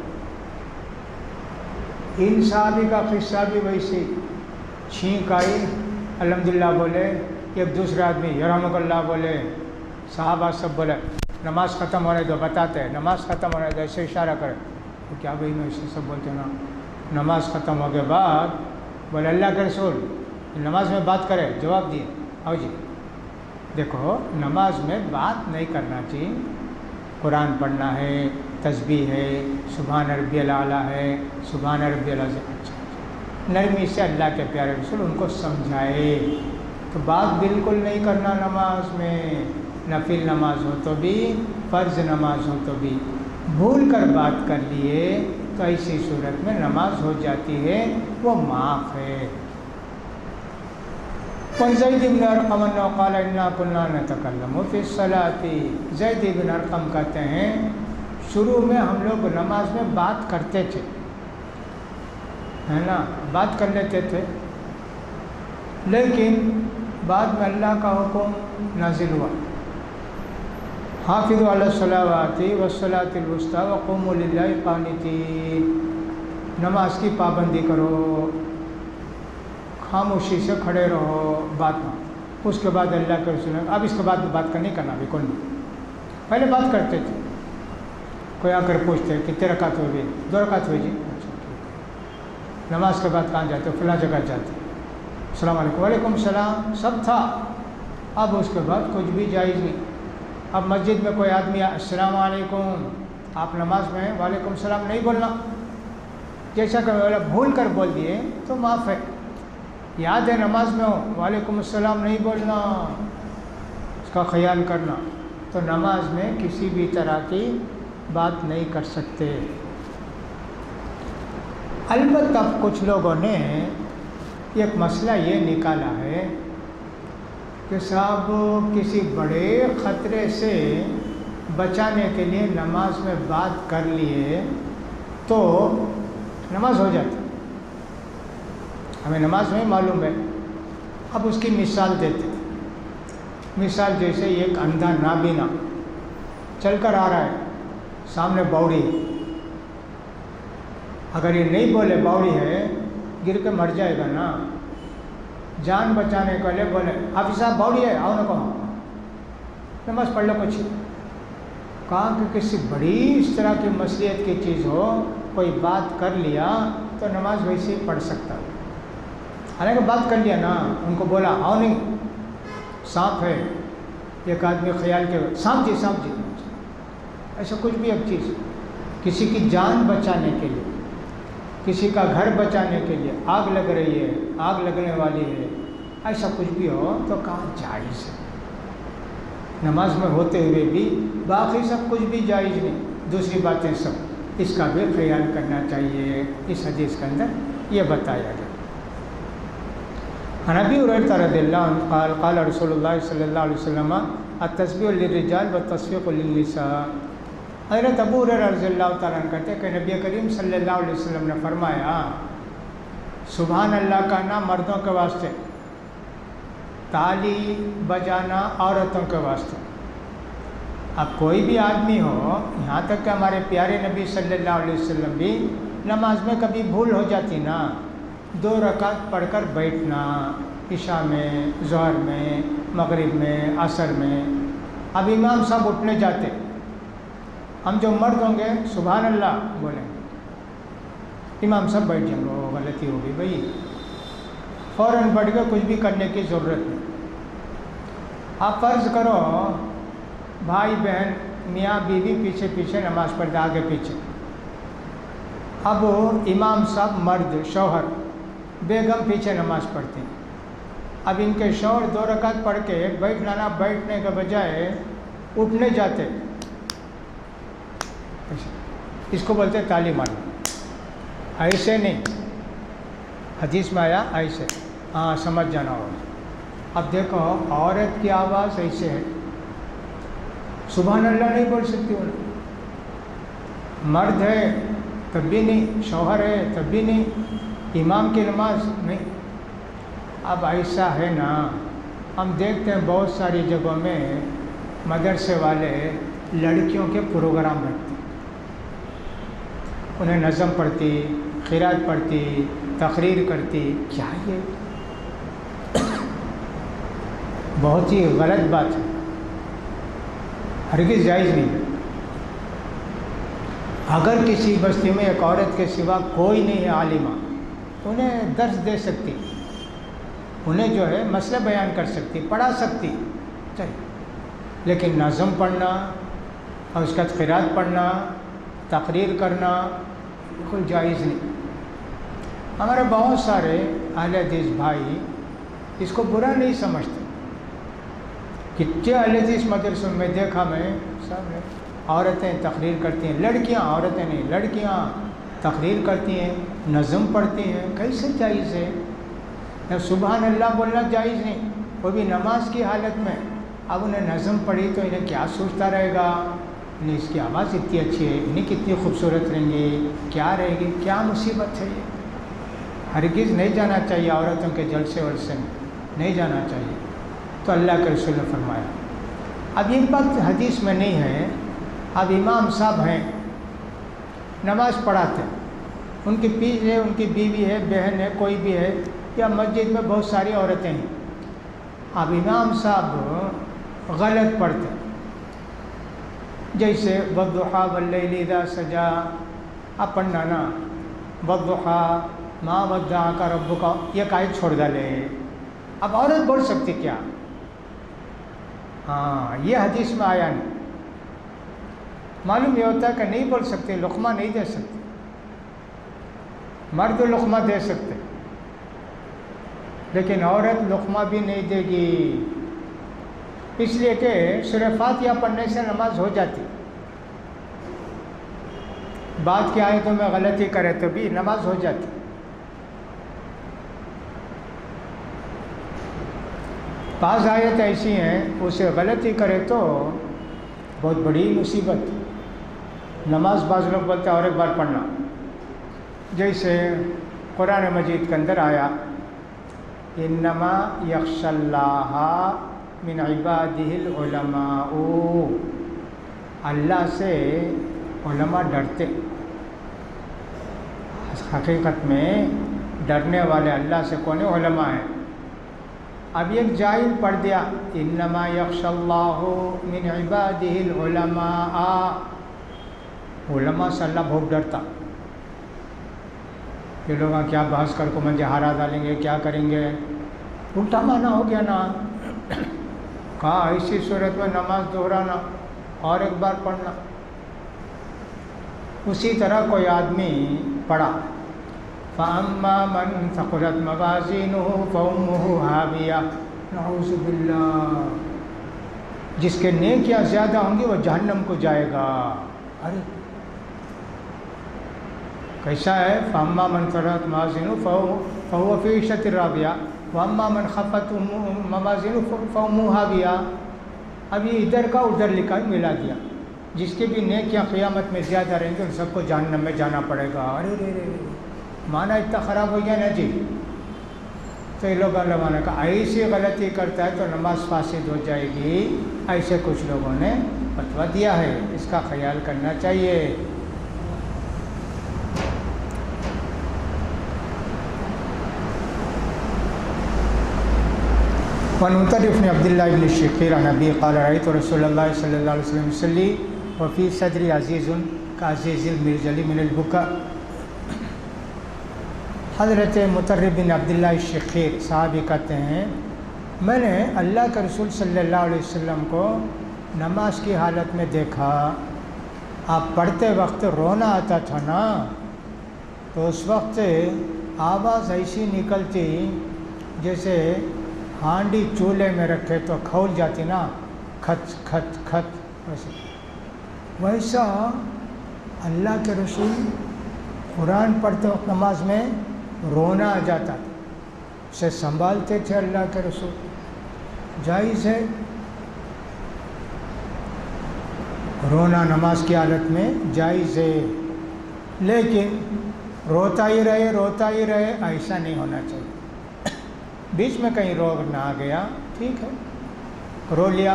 ان صحابی کا قصہ بھی ویسے، چھینک آئی الحمدللہ بولے، ایک دوسرا آدمی یرحمک اللہ بولے، صحابہ سب بولے نماز ختم ہونے دو، بتاتے ہیں نماز ختم ہونے دو، ایسے اشارہ کرے تو کیا بھائی میں اسے سب بولتے نا۔ نماز ختم ہو کے بعد بولے اللہ کے رسول نماز میں بات کرے، جواب دیے آؤ جی دیکھو نماز میں بات نہیں کرنا چاہیے، قرآن پڑھنا ہے، تسبیح ہے، سبحان ربی الاعلیٰ ہے، سبحان ربی الاعلیٰ، نرمی سے اللہ کے پیارے رسول ان کو سمجھائے۔ تو بات بالکل نہیں کرنا نماز میں، نفل نماز ہو تو بھی، فرض نماز ہو تو بھی، بھول کر بات کر لیے تو ایسی صورت میں نماز ہو جاتی ہے، وہ معاف ہے۔ زید بن ارقم قال انا كنا نتكلم في الصلاة، زید بن ارقم کہتے ہیں شروع میں ہم لوگ نماز میں بات کرتے تھے، ہے نا، بات کر لیتے تھے، لیکن بعد میں اللہ کا حکم نازل ہوا حافظوا علی الصلوات والصلاۃ الوسطی وقوموا للہ قانتین، نماز کی پابندی کرو، خاموشی سے کھڑے رہو، بات نہ۔ اس کے بعد اللہ کے رسول نے اب اس کے بعد بات نہیں کرنا بھی کون نہیں، پہلے بات کرتے تھے، کوئی آ کر پوچھتے کتنے رکعت ہوئی بھی، 2 رکعت ہوئی جی، اچھا ٹھیک، نماز کے بعد کہاں جاتے، فلاں جگہ جاتے، السلام علیکم، وعلیکم السلام، سب تھا۔ اب اس کے بعد کچھ بھی جائز نہیں۔ اب مسجد میں کوئی آدمی السلام علیکم، آپ نماز میں وعلیکم السلام نہیں بولنا، جیسا کہ بھول کر بول دیے تو معاف ہے، یاد ہے نماز میں ہو وعلیکم السلام نہیں بولنا، اس کا خیال کرنا، تو نماز میں کسی بھی طرح کی بات نہیں کر سکتے۔ البتہ کچھ لوگوں نے ایک مسئلہ یہ نکالا ہے کہ صاحب کسی بڑے خطرے سے بچانے کے لیے نماز میں بات کر لیے تو نماز ہو جاتی، ہمیں نماز میں معلوم ہے۔ اب اس کی مثال دیتے، مثال جیسے ایک اندھا نابینا چل کر آ رہا ہے، سامنے باوڑی، اگر یہ نہیں بولے باوڑی ہے گر کے مر جائے گا نا، جان بچانے کے لیے بولے حافظ صاحب باوڑی ہے آؤ نہ کہو، نماز پڑھ لو کچھ، کہا کہ کسی بڑی اس طرح کی مصلحت کی چیز ہو، کوئی بات کر لیا تو نماز ویسے ہی پڑھ سکتا، حالانکہ بات کر لیا نا، ان کو بولا آؤ نہیں، سانپ ہے، ایک آدمی خیال کے سانپ جی سانپ جی، ایسا کچھ بھی ایک چیز کسی کی جان بچانے کے لیے، کسی کا گھر بچانے کے لیے، آگ لگ رہی ہے، آگ لگنے والی ہے، ایسا کچھ بھی ہو تو کہاں جائز ہے، نماز میں ہوتے ہوئے بھی، باقی سب کچھ بھی جائز نہیں، دوسری باتیں سب، اس کا بھی خیال کرنا چاہیے، اس حدیث کے اندر یہ بتایا گیا۔ عن ابی ہریرہ رضی اللہ عنہ قال قال رسول اللہ صلی اللہ علیہ وسلم التسبیح للرجال والتصفیق للنساء، حضرت ابو ہریرہ رضی اللہ تعالیٰ عنہ کہتے ہیں کہ نبی کریم صلی اللہ علیہ وسلم نے فرمایا سبحان اللہ کہنا مردوں کے واسطے، تالی بجانا عورتوں کے واسطے۔ اب کوئی بھی آدمی ہو، یہاں تک کہ ہمارے پیارے نبی صلی اللہ علیہ وسلم بھی نماز میں کبھی بھول ہو جاتی نا، 2 رکعت پڑھ کر بیٹھنا، عشاء میں، ظہر میں، مغرب میں، عصر میں۔ اب امام صاحب اٹھنے جاتے، ہم جو مرد ہوں گے سبحان اللہ بولیں، امام صاحب بیٹھ جائیں گے، وہ غلطی ہوگی بھائی، فوراً بڑھ کے کچھ بھی کرنے کی ضرورت نہیں۔ آپ فرض کرو بھائی بہن میاں بیوی پیچھے پیچھے نماز پڑھتے، آگے پیچھے۔ اب امام صاحب مرد شوہر، بیگم پیچھے نماز پڑھتے ہیں۔ اب ان کے شوہر 2 رکعت پڑھ کے بیٹھنے کے بجائے اٹھنے جاتے، اس کو بولتے تالی مارنا۔ ایسے نہیں، حدیث میں آیا ایسے، ہاں سمجھ جانا ہوگا۔ اب دیکھو عورت کی آواز ایسے ہے، سبحان اللہ نہیں بول سکتی انہیں، مرد ہے تب بھی نہیں، شوہر ہے تب بھی نہیں، امام کی نماز نہیں۔ اب ایسا ہے نا، ہم دیکھتے ہیں بہت ساری جگہوں میں مدرسے والے لڑکیوں کے پروگرام رکھتے، انہیں نظم پڑھتی، قرات پڑھتی، تقریر کرتی، کیا یہ بہت ہی غلط بات ہے، ہرگز جائز نہیں ہے۔ اگر کسی بستی میں ایک عورت کے سوا کوئی نہیں ہے عالمہ، تو انہیں درس دے سکتی، انہیں جو ہے مسئلہ بیان کر سکتی، پڑھا سکتی، چلیے، لیکن نظم پڑھنا اور اس کا قرات پڑھنا، تقریر کرنا بالکل جائز نہیں۔ ہمارے بہت سارے اہل حدیث بھائی اس کو برا نہیں سمجھتے، کتنے اہل حدیث مدرسوں میں دیکھا میں سب عورتیں تقریر کرتی ہیں، لڑکیاں، عورتیں نہیں، لڑکیاں تقریر کرتی ہیں، نظم پڑھتی ہیں، کیسے جائز ہے؟ سبحان اللہ بولنا جائز نہیں، وہ بھی نماز کی حالت میں۔ اب انہیں نظم پڑھی تو انہیں کیا سوچتا رہے گا، انہیں اس کی آواز اتنی اچھی ہے، انہیں کتنی خوبصورت رہیں گی، کیا رہے گی، کیا مصیبت ہے یہ۔ ہرگز نہیں جانا چاہیے عورتوں کے جلسے ولسے میں، نہیں جانا چاہیے۔ تو اللہ کے رسول نے فرمایا، اب یہ بات حدیث میں نہیں ہے، اب امام صاحب ہیں نماز پڑھاتے، ان کے پیچھے ان کی بیوی ہے، بہن ہے، کوئی بھی ہے، یا مسجد میں بہت ساری عورتیں ہیں۔ اب امام صاحب غلط پڑھتے، جیسے والضحیٰ واللیل اذا سجا، اب پڑھنا نا والضحیٰ ما ودعک ربک، یہ آیت چھوڑ ڈالے۔ اب عورت بول سکتی کیا؟ ہاں یہ حدیث میں آیا نہیں، معلوم یہ ہوتا ہے کہ نہیں بول سکتے، لقمہ نہیں دے سکتے، مرد لقمہ دے سکتے لیکن عورت لقمہ بھی نہیں دے گی، اس لیے کہ سورہ فاتحہ پڑھنے سے نماز ہو جاتی، بعد کی آیتوں میں غلطی کرے تو بھی نماز ہو جاتی۔ بعض آیت ایسی ہیں اسے غلطی کرے تو بہت بڑی مصیبت، نماز بعض لوگ بولتے ہیں اور ایک بار پڑھنا، جیسے قرآن مجید کے اندر آیا انما یخشی اللہ من عبادہ العلماء، اللہ سے علماء ڈرتے، حقیقت میں ڈرنے والے اللہ سے کون علماء ہیں۔ اب ایک جاہل پڑھ دیا انما یخشی اللہ من عبادہ العلماء، علماء سے اللہ بہت ڈرتا، یہ لوگ کیا بحث کر کو مجھے ہارا ڈالیں گے، کیا کریں گے، الٹا معنی ہو گیا نا۔ کہا ایسی صورت میں نماز دہرانا اور ایک بار پڑھنا۔ اسی طرح کوئی آدمی پڑھا فَأَمَّا مَنْ ثَقُلَتْ مَوَازِينُهُ فَأُمُّهُ هَاوِيَةٌ، نعوذ باللہ، جس کے نیکیاں زیادہ ہوں گی وہ جہنم کو جائے گا۔ ارے کیسا ہے؟ فَأَمَّا مَنْ ثَقُلَتْ مَوَازِينُهُ فَهُوَ فِي عِيشَةٍ رَاضِيَةٍ وَأَمَّا مَنْ خَفَّتْ مَوَازِينُهُ فَأُمُّهُ هَاوِيَةٌ۔ اب یہ ادھر کا ادھر لکھا ملا دیا، جس کی بھی نیکیاں قیامت میں زیادہ رہیں گے ان سب کو جہنم میں جانا پڑے گا۔ ارے رے رے، معنی اتنا خراب ہو گیا نا جی. تو یہ لوگ علماء نے کہا ایسی غلطی کرتا ہے تو نماز فاسد ہو جائے گی. ایسے کچھ لوگوں نے فتویٰ دیا ہے، اس کا خیال کرنا چاہیے. وعن مطرف بن عبداللہ بن الشخير عن ابي قال رأيت رسول الله صلى الله عليه وسلم يصلي وفي صدري عزيز كعزيز المرجل من البكاء. حضرت مطرف بن عبداللہ الشخير صحابی کہتے ہیں میں نے اللہ کے رسول صلی اللہ علیہ وسلم کو نماز کی حالت میں دیکھا. آپ پڑھتے وقت رونا آتا تھا نا، تو اس وقت آواز ایسی نکلتی جیسے ہانڈی چولہے میں رکھے تو کھول جاتی نا، کھت کھت کھت ویسا اللہ کے رسول قرآن پڑھتے وقت نماز میں رونا آ جاتا تھا. اسے سنبھالتے تھے اللہ کے رسول. جائز ہے رونا نماز کی حالت میں، جائز ہے، لیکن روتا ہی رہے ایسا نہیں ہونا چاہیے. بیچ میں کہیں رو نہ آ گیا ٹھیک ہے، رو لیا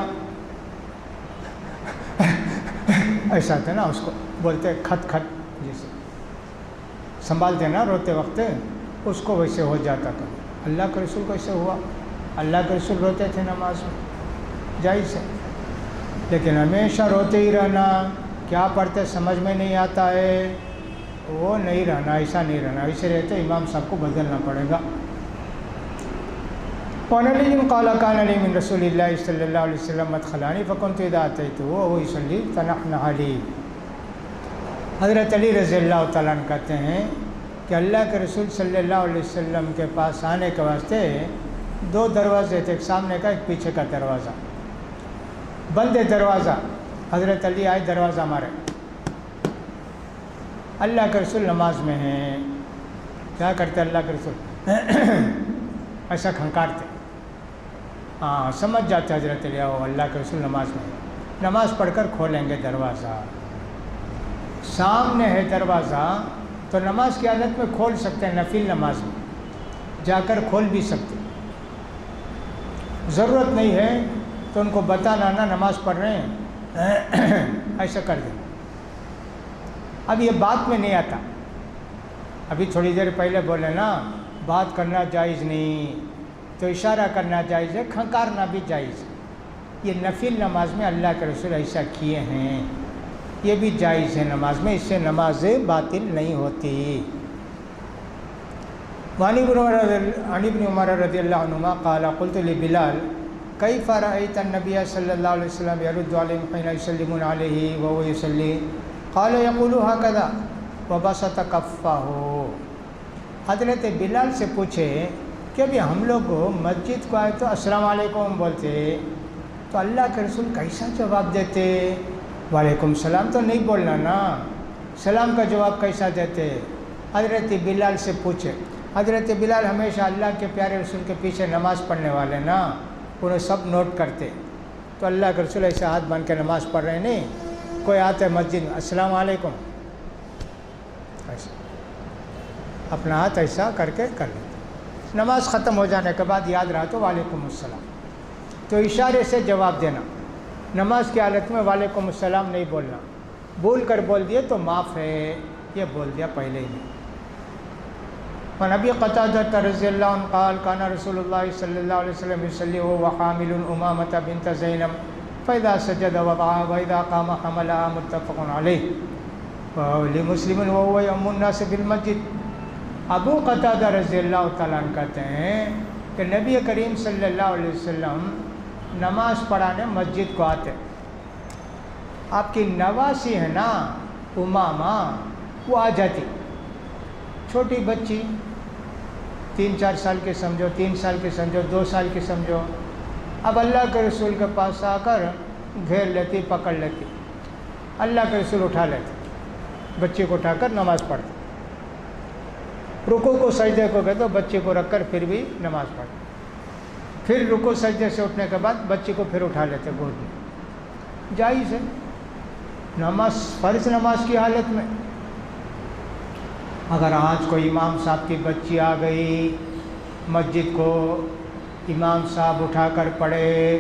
ایسا تھا نا، اس کو بولتے کھت کھت، جیسے سنبھالتے نا روتے وقت، اس کو ویسے ہو جاتا تھا. اللہ کے رسول کو ایسے ہوا. اللہ کے رسول روتے تھے نماز میں، جائز ہے. لیکن ہمیشہ روتے ہی رہنا، کیا پڑھتے سمجھ میں نہیں آتا ہے، وہ نہیں رہنا، ایسا نہیں رہنا. ایسے رہتے امام صاحب کو بدلنا پڑے گا. وعن علي قال كان لي من رسول الله صلى الله عليه وسلم مدخلان فكنت اذا اتيته وهو يصلي تنحنح لي. حضرت علی رضی اللہ تعالیٰ عنہ کہتے ہیں کہ اللہ کے رسول صلی اللہ علیہ وسلم کے پاس آنے کے واسطے دو دروازے تھے، ایک سامنے کا ایک پیچھے کا دروازہ. بند ہے دروازہ، حضرت علی آئے دروازہ مارے. اللہ کے رسول نماز میں ہیں. کیا کرتے اللہ کے رسول؟ ایسا کھنکارتے. ہاں سمجھ جاتے حضرت علی اللہ کے رسول نماز میں، نماز پڑھ کر کھولیں گے دروازہ. سامنے ہے دروازہ تو نماز کی حالت میں کھول سکتے ہیں، نفل نماز میں جا کر کھول بھی سکتے. ضرورت نہیں ہے تو ان کو بتانا نا نماز پڑھ رہے ہیں ایسا کر دیں. اب یہ بات میں نہیں آتا. ابھی تھوڑی دیر پہلے بولے نا بات کرنا جائز نہیں، تو اشارہ کرنا جائز ہے، کھنکارنا بھی جائز ہے. یہ نفل نماز میں اللہ کے رسول ایسا کیے ہیں، یہ بھی جائز ہے نماز میں، اس سے نماز باطل نہیں ہوتی. وعن ابن عمر رضی اللہ عنہما قال قلت لبلال كيف رأيت النبي صلى الله عليه وسلم يرد عليهم حين يسلمون عليه وهو يصلي قال يقول هكذا وبسط كفه. حضرت بلال سے پوچھے کہ ابھی ہم لوگ مسجد کو آئے تو السلام علیکم بولتے، تو اللہ کے رسول کیسا جواب دیتے؟ وعلیکم السلام تو نہیں بولنا نا، سلام کا جواب کیسا دیتے؟ حضرت بلال سے پوچھے. حضرت بلال ہمیشہ اللہ کے پیارے رسول کے پیچھے نماز پڑھنے والے نا، انہیں سب نوٹ کرتے. تو اللہ کے رسول ایسے ہاتھ باندھ کے نماز پڑھ رہے نہیں، کوئی آتے مسجد میں السلام علیکم ایسا اپنا ہاتھ ایسا کر کے کر لیتے. نماز ختم ہو جانے کے بعد یاد رہا تو وعلیکم السلام، تو اشارے سے جواب دینا. نماز کی حالت میں وعلیکم السلام نہیں بولنا. بھول کر بول دیے تو معاف ہے، یہ بول دیا پہلے ہی نہیں. وعن ابی قتادہ رضی اللہ عنہ قال کان رسول اللہ صلی اللہ علیہ وسلم یصلی وهو حامل امامة بنت زینب فاذا سجد وضعها واذا قام حملها متفق علیہ ولمسلم وهو یؤم الناس بالمسجد. ابو قتادہ رضی اللہ تعالیٰ عنہ کہتے ہیں کہ نبی کریم صلی اللہ علیہ وسلم نماز پڑھانے مسجد کو آتے. آپ کی نواسی ہے نا امامہ، وہ آ جاتی، چھوٹی بچی 3-4 سال کے سمجھو، 3 سال کے سمجھو، 2 سال کے سمجھو. اب اللہ کے رسول کے پاس آ کر گھیر لیتی، پکڑ لیتی. اللہ کے رسول اٹھا لیتے، بچے کو اٹھا کر نماز پڑھتے. رکوع کو سجدے کو گئے تو بچے کو رکھ کر پھر بھی نماز پڑھتے. پھر رکوع سجدے سے اٹھنے کے بعد بچے کو پھر اٹھا لیتے گود میں. جائز ہے نماز، فرض نماز کی حالت میں. اگر آج کوئی امام صاحب کی بچی آ گئی مسجد کو، امام صاحب اٹھا کر پڑھے،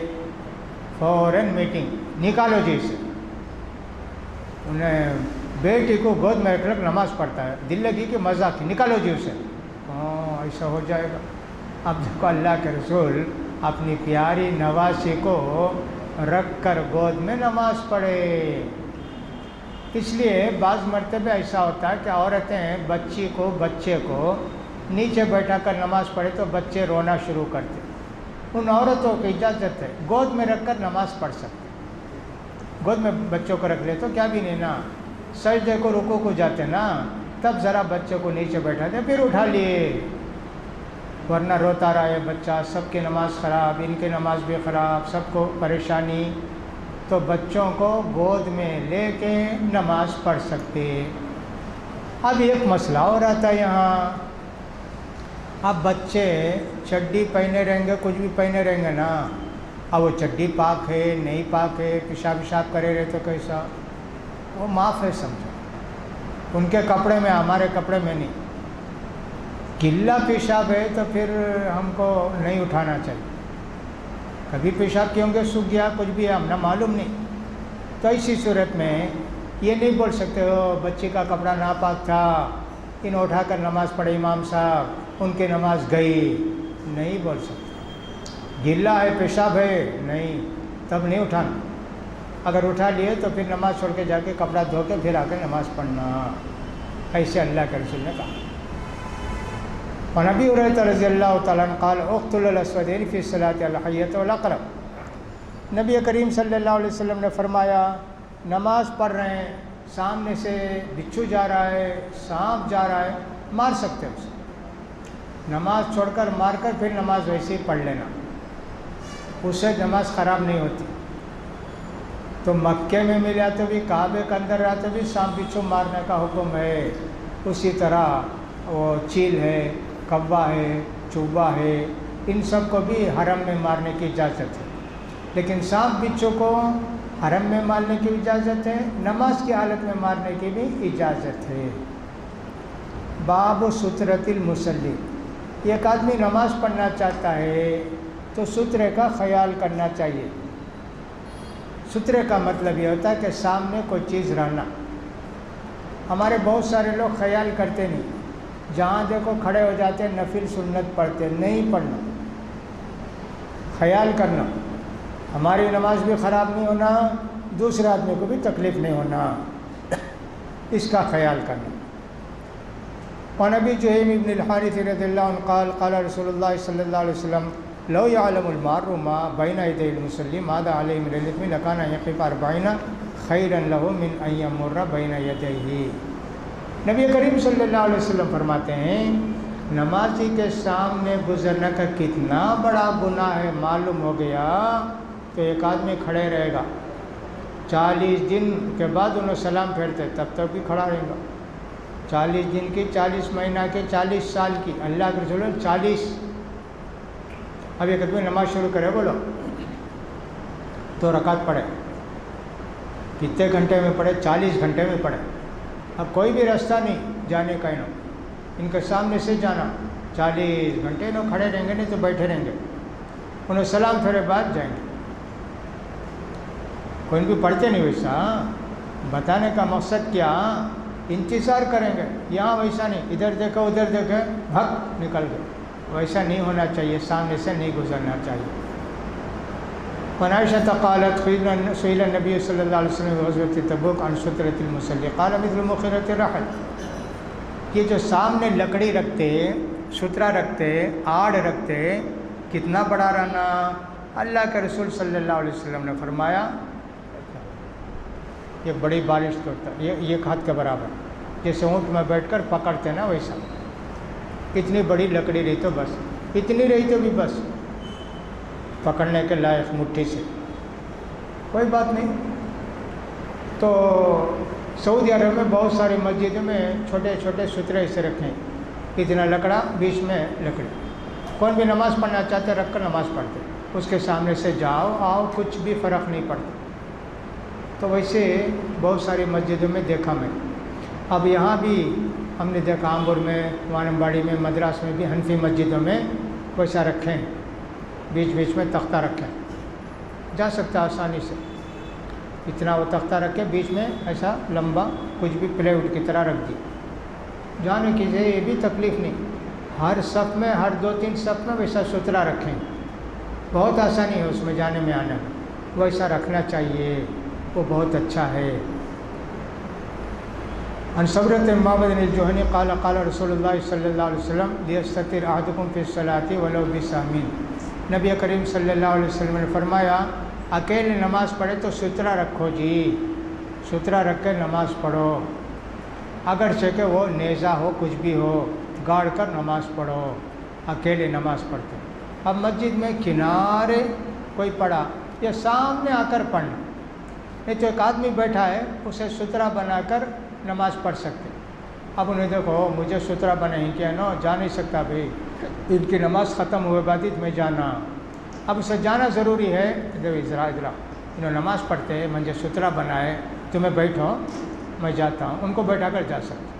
فوراً میٹنگ نکالو جی سے، انہیں بیٹی کو گود میں رکھ نماز پڑھتا ہے، دل لگی کہ مذاق کی، نکالو جی اسے، ایسا ہو جائے گا۔ اب دیکھو اللہ کے رسول اپنی پیاری نوازی کو رکھ کر گود میں نماز پڑھے۔ اس لیے بعض مرتبہ ایسا ہوتا ہے کہ عورتیں بچے کو نیچے بیٹھا کر نماز پڑھے تو بچے رونا شروع کرتے، ان عورتوں کی اجازت ہے گود میں رکھ کر نماز پڑھ سکتے، گود میں بچوں کو رکھ لے تو کیا بھی نہیں نا، سجدے کو رکوع کو جاتے نا تب ذرا بچے کو نیچے بیٹھا دے پھر اٹھا لیے، ورنہ روتا رہا ہے بچہ، سب کی نماز خراب، ان کی نماز بھی خراب، سب کو پریشانی، تو بچوں کو گود میں لے کے نماز پڑھ سکتے۔ اب ایک مسئلہ ہو رہا تھا یہاں، اب بچے چڈی پہنے رہیں گے، کچھ بھی پہنے رہیں گے نا، اب وہ چڈی پاک ہے نہیں پاک ہے، پیشاب کرے رہے تو کیسا، وہ معاف ہے سمجھو، ان کے کپڑے میں ہمارے کپڑے میں نہیں، گلا پیشاب ہے تو پھر ہم کو نہیں اٹھانا چاہیے، کبھی پیشاب کیوں گے سوکھ گیا کچھ بھی ہم نہ معلوم نہیں، تو ایسی صورت میں یہ نہیں بول سکتے ہو بچی کا کپڑا ناپاک تھا، انہیں اٹھا کر نماز پڑھے امام صاحب، ان کی نماز گئی، نہیں بول سکتے، گلا ہے پیشاب ہے نہیں، تب نہیں اٹھانا، اگر اٹھا لیے تو پھر نماز چھوڑ کے جا کے کپڑا دھو کے پھر آ کے نماز پڑھنا، ایسے اللہ کے رسول نے کہا۔ اور نبی ہریرہ رضی اللہ تعالیٰ عنہ قال اقتلوا الاسودین فی الصلاۃ الحیۃ والاقرب، نبی کریم صلی اللہ علیہ وسلم نے فرمایا نماز پڑھ رہے ہیں، سامنے سے بچھو جا رہا ہے، سانپ جا رہا ہے، مار سکتے اسے، نماز چھوڑ کر مار کر پھر نماز ویسے ہی پڑھ لینا، اس سے نماز خراب نہیں ہوتی۔ تو مکے میں ملا تو بھی، کعبے کے اندر رہا تو بھی سانپ بچھو مارنے کا حکم ہے، اسی طرح وہ چیل ہے، کوا ہے، چوبا ہے، ان سب کو بھی حرم میں مارنے کی اجازت ہے، لیکن سانپ بچھو کو حرم میں مارنے کی اجازت ہے، نماز کی حالت میں مارنے کی بھی اجازت ہے۔ باب سترۃ المصلی، ایک آدمی نماز پڑھنا چاہتا ہے تو سترے کا خیال کرنا چاہیے۔ سترے کا مطلب یہ ہوتا ہے کہ سامنے کوئی چیز رہنا، ہمارے بہت سارے لوگ خیال کرتے نہیں، جہاں دیکھو کھڑے ہو جاتے ہیں، نفل سنت پڑھتے، نہیں پڑھنا، خیال کرنا، ہماری نماز بھی خراب نہیں ہونا، دوسرے آدمی کو بھی تکلیف نہیں ہونا، اس کا خیال کرنا۔ اور نبی جہیم ابن الحارث رضی اللہ عنہ قال قال رسول اللہ صلی اللہ علیہ وسلم لو يعلم المار ما بين يدي المصلي ماذا عليه من الاثم لكان يقف 40 خيرا له من ان يمر بين يديه۔ نبی کریم صلی اللہ علیہ وسلم فرماتے ہیں نمازی کے سامنے گزرنے کا کتنا بڑا گناہ ہے معلوم ہو گیا تو ایک آدمی کھڑے رہے گا، 40 دن کے بعد انہیں سلام پھیرتے تب تک بھی کھڑا رہے گا، 40 دن کی، 40 مہینہ کے، 40 سال کی، اللہ کے رسول 40۔ اب ایک آدمی نماز شروع کرے، بولو تو رکعت پڑھے، کتنے گھنٹے میں پڑھے؟ 40 گھنٹے میں پڑھے، اب کوئی بھی راستہ نہیں جانے کا، ان کے سامنے سے جانا، 40 گھنٹے انہوں کھڑے رہیں گے، نہیں تو بیٹھے رہیں گے، انہیں سلام پھیرے بعد جائیں گے، کوئی بھی پڑھتے نہیں ویسا، بتانے کا مقصد کیا، انتظار کریں گے، یہاں ویسا نہیں، ادھر دیکھو ادھر دیکھے بھگ نکل گئے، ویسا نہیں ہونا چاہیے، سامنے سے نہیں گزرنا چاہیے۔ عائشہ قالت سئل النبی صلی اللہ علیہ وسلم غزوۃ تبوک عن سترۃ المصلی قال مثل مخرۃ الرحل، یہ جو سامنے لکڑی رکھتے، سترہ رکھتے، آڑ رکھتے، کتنا بڑا رہنا، اللہ کے رسول صلی اللہ علیہ وسلم نے فرمایا یہ بڑی بالش ہوتا ہے، یہ ایک ہاتھ کے برابر، جیسے اونٹ میں بیٹھ کر پکڑتے نا ویسا، اتنی بڑی لکڑی رہی تو بس، اتنی رہی تو بھی بس پکڑنے کے لائق، مٹھی سے کوئی بات نہیں۔ تو سعودی عرب میں بہت ساری مسجدوں میں چھوٹے چھوٹے سترے ایسے رکھیں، اتنا لکڑا، بیچ میں لکڑی، کون بھی نماز پڑھنا چاہتے رکھ کر نماز پڑھتے، اس کے سامنے سے جاؤ آؤ کچھ بھی فرق نہیں پڑتا۔ تو ویسے بہت ساری مسجدوں میں دیکھا میں، اب یہاں بھی ہم نے دیکھا آمبور میں، وانمباڑی میں، مدراس میں بھی حنفی مسجدوں میں ویسا رکھیں، بیچ بیچ میں تختہ رکھیں، جا سکتا آسانی سے، اتنا وہ تختہ رکھے بیچ میں ایسا لمبا کچھ بھی پلے ووڈ کی طرح رکھ دی، جانے کی یہ بھی تکلیف نہیں، ہر صف میں، ہر 2-3 صف میں ویسا ستھرا رکھیں، بہت آسانی ہے اس میں جانے میں آنے میں، ویسا رکھنا چاہیے، وہ بہت اچھا ہے۔ عن صبرۃ معبد الجہنی قال قال رسول اللہ صلی اللہ علیہ وسلم لیستتر احدکم فی الصلاۃ ولو بسہمین، نبی کریم صلی اللہ علیہ وسلم نے فرمایا اکیلے نماز پڑھے تو ستھرا رکھو جی، ستھرا رکھ کے نماز پڑھو، اگرچہ کہ وہ نیزہ ہو کچھ بھی ہو، گاڑ کر نماز پڑھو، اکیلے نماز پڑھتے۔ اب مسجد میں کنارے کوئی پڑھا یا سامنے آ کر پڑھنا، نہیں تو ایک آدمی بیٹھا ہے اسے ستھرا بنا کر نماز پڑھ سکتے، اب انہیں دیکھو مجھے ستھرا بنا ہی کیا نا، جا نہیں سکتا بھائی، ان کی نماز ختم ہوئے بعد میں جانا، اب اسے جانا ضروری ہے، ذرا انہوں نماز پڑھتے ہیں، مجھے ستھرا بنائے، تمہیں بیٹھو میں جاتا ہوں، ان کو بیٹھا کر جا سکتے۔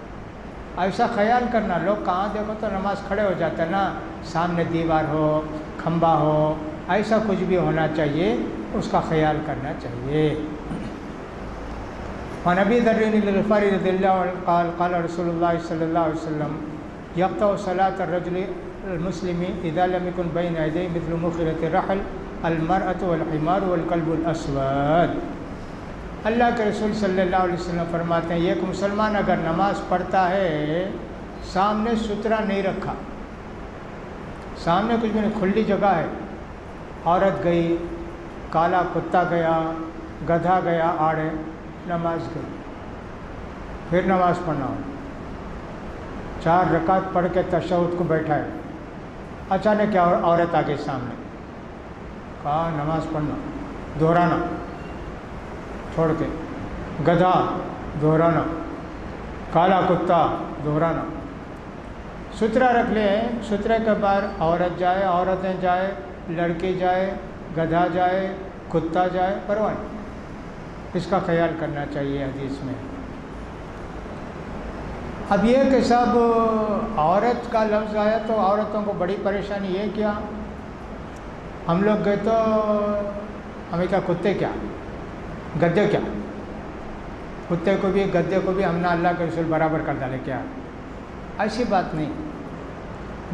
ایسا خیال کرنا، لوگ کہاں دیکھو تو نماز کھڑے ہو جاتے ہیں نا، سامنے دیوار ہو، کھمبا ہو، ایسا کچھ بھی ہونا چاہیے، اس کا خیال کرنا چاہیے۔ وعن ابی ذر الغفاری رضی اللہ عنہ قال قال رسول اللہ صلی اللہ علیہ وسلم یقطع صلاة الرجل المسلم اذا لم يكن بين يديه مثل مخرة الرحل المرأة والحمار والكلب الاسود۔ اللہ کے رسول صلی اللہ علیہ وسلم فرماتے ہیں ایک مسلمان اگر نماز پڑھتا ہے سامنے ستھرا نہیں رکھا، سامنے کچھ بھی نہیں، کھلی جگہ ہے، عورت گئی، کالا کتا گیا، گدھا گیا آڑے، نماز گئی، پھر نماز پڑھنا ہو، 4 رکعت پڑھ کے تشہد کو بیٹھا ہے، اچانک کیا عورت آ گئی سامنے، کہا نماز پڑھنا، دہرانا چھوڑ کے، گدھا دہرانا، کالا کتا دہرانا، ستھرا رکھ لے، ستھرے کے بعد عورت جائے، عورتیں جائے، لڑکی جائے، گدھا جائے، کتا جائے، پرواہ نہیں، اس کا خیال کرنا چاہیے حدیث میں۔ اب یہ کہ سب عورت کا لفظ آیا تو عورتوں کو بڑی پریشانی یہ کیا، ہم لوگ گئے تو ہمیں کیا کتے کیا گدے کیا، کتے کو بھی گدے کو بھی ہم نے اللہ کے رسول برابر کر ڈالے کیا، ایسی بات نہیں،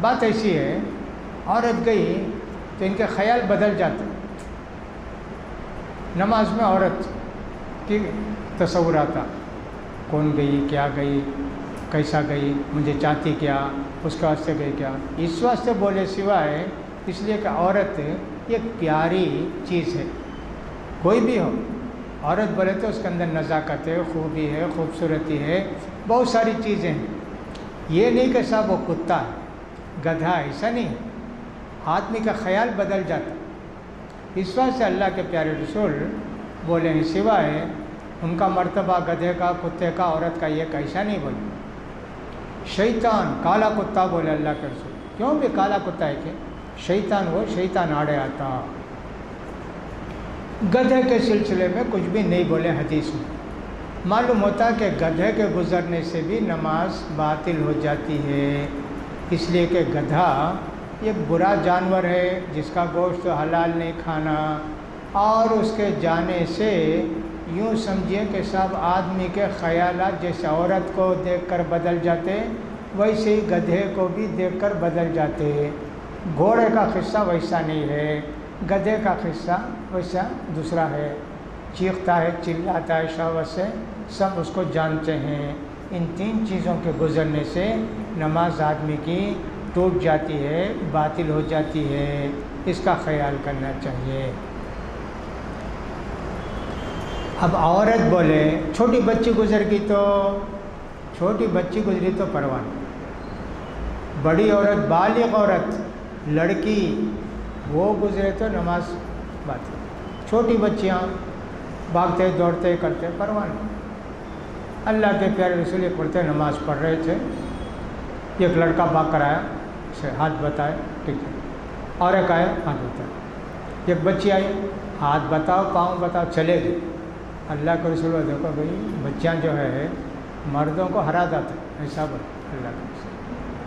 بات ایسی ہے عورت گئی تو ان کے خیال بدل جاتے، نماز میں عورت کی تصور آتا، کون گئی، کیا گئی، کیسا گئی، مجھے چاہتی کیا، اس کے واسطے گئی کیا، اس واسطے بولے سوائے اس لیے کہ عورت ایک پیاری چیز ہے، کوئی بھی ہو عورت بولے تو اس کے اندر نزاکت ہے، خوبی ہے، خوبصورتی ہے، بہت ساری چیزیں ہیں، یہ نہیں کہ صاحب وہ کتا ہے، گدھا، ایسا نہیں، آدمی کا خیال بدل جاتا، اس واسطے اللہ کے پیارے رسول بولے ہیں سوائے ان کا مرتبہ گدھے کا، کتے کا، عورت کا یہ ایسا نہیں بولے، شیطان کالا کتا بولے اللہ کے رسول، کیوں بھی کالا کتا ہے کہ شیطان وہ شیطان آڑے آتا، گدھے کے سلسلے میں کچھ بھی نہیں بولے حدیث میں، معلوم ہوتا کہ گدھے کے گزرنے سے بھی نماز باطل ہو جاتی ہے، اس لیے کہ گدھا ایک برا جانور ہے جس کا گوشت حلال نہیں کھانا، اور اس کے جانے سے یوں سمجھیے کہ سب آدمی کے خیالات جیسے عورت کو دیکھ کر بدل جاتے ویسے ہی گدھے کو بھی دیکھ کر بدل جاتے، گھوڑے کا قصہ ویسا نہیں ہے، گدھے کا قصہ ویسا دوسرا ہے، چیختا ہے، چلاتا ہے شہوت سے، سب اس کو جانتے ہیں، ان 3 چیزوں کے گزرنے سے نماز آدمی کی ٹوٹ جاتی ہے، باطل ہو جاتی ہے، اس کا خیال کرنا چاہیے۔ اب عورت بولے چھوٹی بچی گزر گئی تو، چھوٹی بچی گزری تو پرواہ نہیں، بڑی عورت، بالغ عورت، لڑکی وہ گزرے تو نماز باطل، چھوٹی بچیاں بھاگتے دوڑتے کرتے پرواہ نہیں۔ اللہ کے پیارے رسول پڑھتے نماز پڑھ رہے تھے، ایک لڑکا بھاگ کر آیا، اسے ہاتھ بتائے، ٹھیک ہے، اور ایک آیا ہاتھ بتائے، ایک بچی آئی، ہاتھ بتاؤ، پاؤں بتاؤ، چلے گئے۔ اللہ کے رسول دیکھو بھائی بچیاں جو ہے مردوں کو ہرا دیتا ہے، ایسا بول اللہ کا،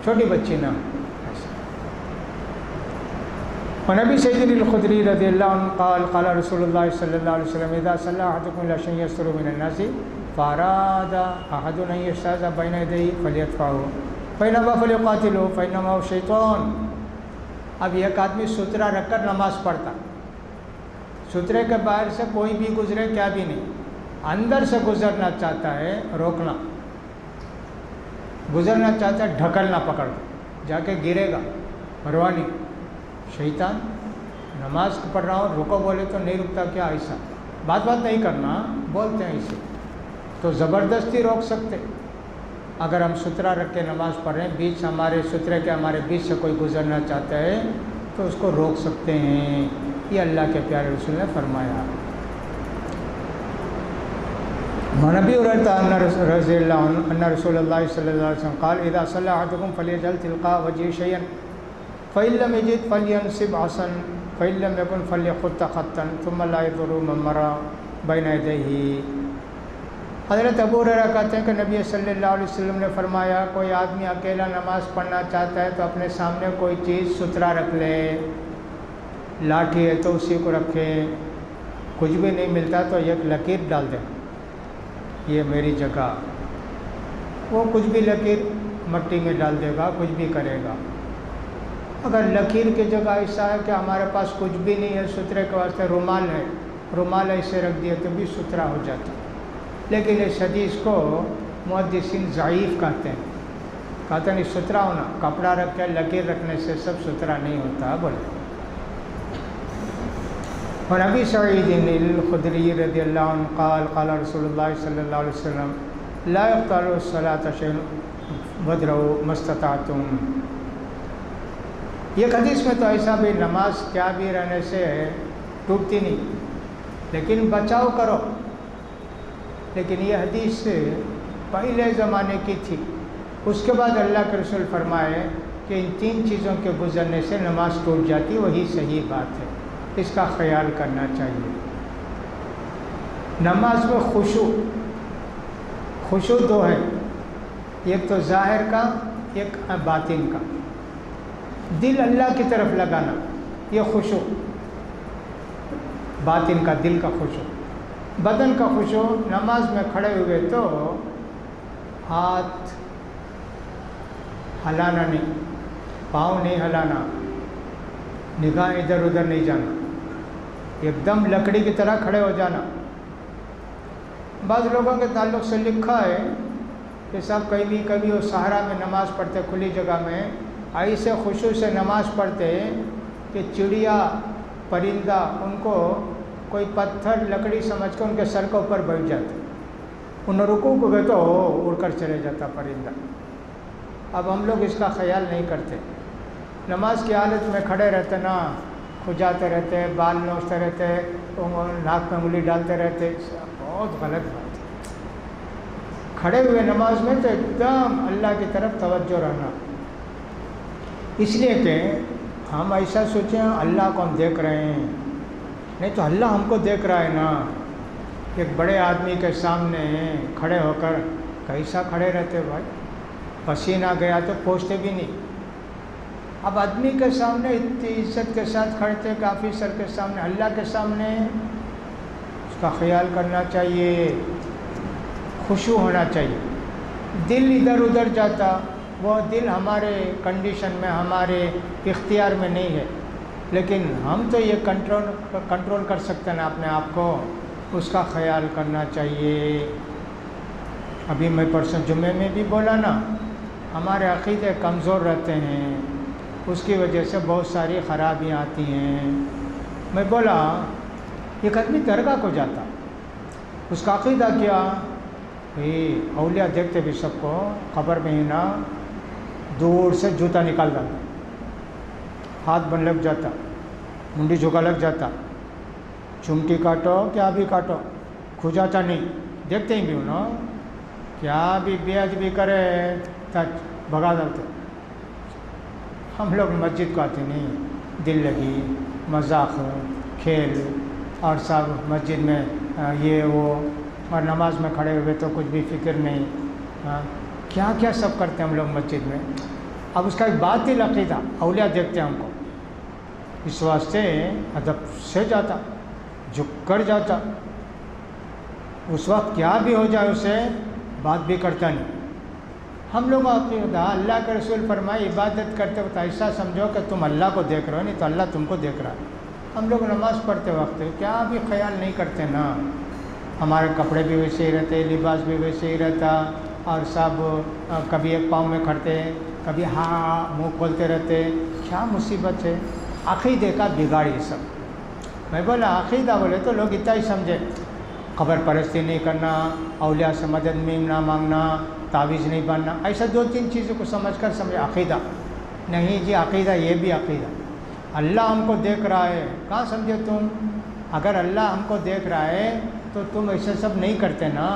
چھوٹی بچی نہ ایسا۔ ونبی سیدنا الخدری رضی اللہ عنہ قال قال رسول اللہ صلی اللہ علیہ وسلم اذا صلى احدكم الى شيء يستر من الناس فاراد احد ان يستاذ بين يديه فليدفعه فإنما فليقاتله فإنما هو شیطان۔ اب ایک آدمی سترہ رکھ کر نماز پڑھتا، سترے کے باہر سے کوئی بھی گزرے کیا بھی نہیں، اندر سے گزرنا چاہتا ہے روکنا، گزرنا چاہتا ہے ڈھکلنا، پکڑ جا کے گرے گا، پرواہ نہیں، شیطان۔ نماز پڑھ رہا ہوں رکو بولے تو نہیں رکتا کیا، ایسا بات نہیں کرنا، بولتے ہیں اسے تو زبردستی روک سکتے۔ اگر ہم سترہ رکھ کے نماز پڑھ رہے ہیں، بیچ ہمارے سترے کے ہمارے بیچ سے کوئی گزرنا چاہتا ہے تو اس کو روک سکتے ہیں، یہ اللہ کے پیارے رسول نے فرمایا۔ نبی رضی اللہ عنہ ان رسول اللہ صلی اللہ علیہ وسلم قال اذا صلى احدكم فليجعل تلقاء وجهه شيئا فإن لم يجد فلينصب عصا فإن لم يكن فليخط خطا ثم لا يضر من مر بين يديه۔ حضرت ابو ہریرہ کہتے ہیں کہ نبی صلی اللہ علیہ وسلم نے فرمایا کوئی آدمی اکیلا نماز پڑھنا چاہتا ہے تو اپنے سامنے کوئی چیز سترا رکھ لے، لاٹھی ہے تو اسی کو رکھے، کچھ بھی نہیں ملتا تو ایک لکیر ڈال دے، یہ میری جگہ، وہ کچھ بھی لکیر مٹی میں ڈال دے گا، کچھ بھی کرے گا۔ اگر لکیر کی جگہ ایسا ہے کہ ہمارے پاس کچھ بھی نہیں ہے، سترے کے واسطے رومال ہے، رومال ایسے رکھ دیا تو بھی سترا ہو جاتا، لیکن اس حدیث کو محدثین ضعیف کہتے ہیں، کہتے ہیں سترا ہونا، کپڑا رکھ کے لکیر رکھنے سے سب سترا نہیں ہوتا بولے۔ اور ابی سعید الخدری رضی اللہ عنہ قال قال رسول اللہ صلی اللہ علیہ وسلم لا يقطع الصلاة شيء وادرؤوا ما استطعتم۔ یہ حدیث میں تو ایسا بھی نماز کیا بھی رہنے سے ٹوٹتی نہیں، لیکن بچاؤ کرو، لیکن یہ حدیث پہلے زمانے کی تھی۔ اس کے بعد اللہ کے رسول فرمائے کہ ان تین چیزوں کے گزرنے سے نماز ٹوٹ جاتی، وہی صحیح بات ہے، اس کا خیال کرنا چاہیے۔ نماز میں خشوع دو ہے، ایک تو ظاہر کا، ایک باطن کا، دل اللہ کی طرف لگانا یہ خشوع، باطن کا دل کا خشوع۔ بدن کا خشوع نماز میں کھڑے ہوئے تو ہاتھ ہلانا نہیں، پاؤں نہیں ہلانا، نگاہ ادھر ادھر نہیں جانا، ایک دم لکڑی کی طرح کھڑے ہو جانا۔ بعض لوگوں کے تعلق سے لکھا ہے کہ صاحب کبھی وہ صحرا میں نماز پڑھتے، کھلی جگہ میں ایسے خشوع سے نماز پڑھتے کہ چڑیا پرندہ ان کو کوئی پتھر لکڑی سمجھ کے ان کے سر کے اوپر بیٹھ جاتے، ان رکوع کو گئے تو اڑ کر چلے جاتا پرندہ۔ اب ہم لوگ اس کا خیال نہیں کرتے، نماز کی حالت میں کھڑے رہتے نا، کھجاتے رہتے، بال نوچتے رہتے، ناک میں انگلی ڈالتے رہتے، بہت غلط بات ہے۔ کھڑے ہوئے نماز میں تو ایک دم اللہ کی طرف توجہ رہنا، اس لیے کہ ہم ایسا سوچیں اللہ کو ہم دیکھ رہے ہیں، نہیں تو اللہ ہم کو دیکھ رہا ہے نا۔ ایک بڑے آدمی کے سامنے کھڑے ہو کر کیسا کھڑے رہتے بھائی، پسینہ گیا تو پوچھتے بھی نہیں۔ اب آدمی کے سامنے اتنی عزت کے ساتھ کھڑے تھے کہ آفیسر کے سامنے، اللہ کے سامنے، اس کا خیال کرنا چاہیے، خشوع ہونا چاہیے۔ دل ادھر ادھر جاتا، وہ دل ہمارے کنڈیشن میں، ہمارے اختیار میں نہیں ہے، لیکن ہم تو یہ کنٹرول کر سکتے ہیں اپنے آپ کو، اس کا خیال کرنا چاہیے۔ ابھی میں پرسوں جمعے میں بھی بولا نا، ہمارے عقیدے کمزور رہتے ہیں، اس کی وجہ سے بہت ساری خرابیاں آتی ہیں۔ میں بولا ایک آدمی درگاہ کو جاتا، اس کا عقیدہ کیا، اولیاء دیکھتے بھی سب کو، خبر میں ہی نہ، دور سے جوتا نکال ڈالتا، ہاتھ بن لگ جاتا، منڈی جھکا لگ جاتا، چمٹی کاٹو کیا بھی کاٹو، کھجاتا نہیں، دیکھتے ہی بھی ہوں نا، کیا بھی بے ادبی کرے بھگا ڈالتے۔ ہم لوگ مسجد کو آتے نہیں، دل لگی، مذاق، کھیل، اور سب مسجد میں یہ وہ، اور نماز میں کھڑے ہوئے تو کچھ بھی فکر نہیں، ہاں کیا کیا سب کرتے ہیں ہم لوگ مسجد میں. اب اس کا ایک باطل عقیدہ اولیاء دیکھتے ہیں ہم کو، اس واسطے ادب سے جاتا، جھک کر جاتا، اس وقت کیا بھی ہو جائے اسے بات بھی کرتا نہیں. ہم لوگ عقیدہ اللہ کے رسول فرمائے عبادت کرتے وقت ایسا سمجھو کہ تم اللہ کو دیکھ رہے ہو، نہیں تو اللہ تم کو دیکھ رہا ہے. ہم لوگ نماز پڑھتے وقت کیا بھی خیال نہیں کرتے نا، ہمارے کپڑے بھی ویسے ہی رہتے، لباس بھی ویسے ہی رہتا، اور سب کبھی ایک پاؤں میں کھڑتے، کبھی ہاں منہ کھولتے رہتے. کیا مصیبت ہے، عقیدے کا بگاڑ یہ سب. میں بولا عقیدہ بولے تو لوگ اتنا ہی سمجھے، قبر پرستی نہیں کرنا، اولیاء سے مدد میں نہ مانگنا، تعویذ نہیں باندھنا، ایسا 2-3 چیزوں کو سمجھ کر سمجھے عقیدہ. نہیں جی عقیدہ یہ بھی عقیدہ. اللہ ہم کو دیکھ رہا ہے، کہاں سمجھے تم؟ اگر اللہ ہم کو دیکھ رہا ہے تو تم ایسے سب نہیں کرتے نا،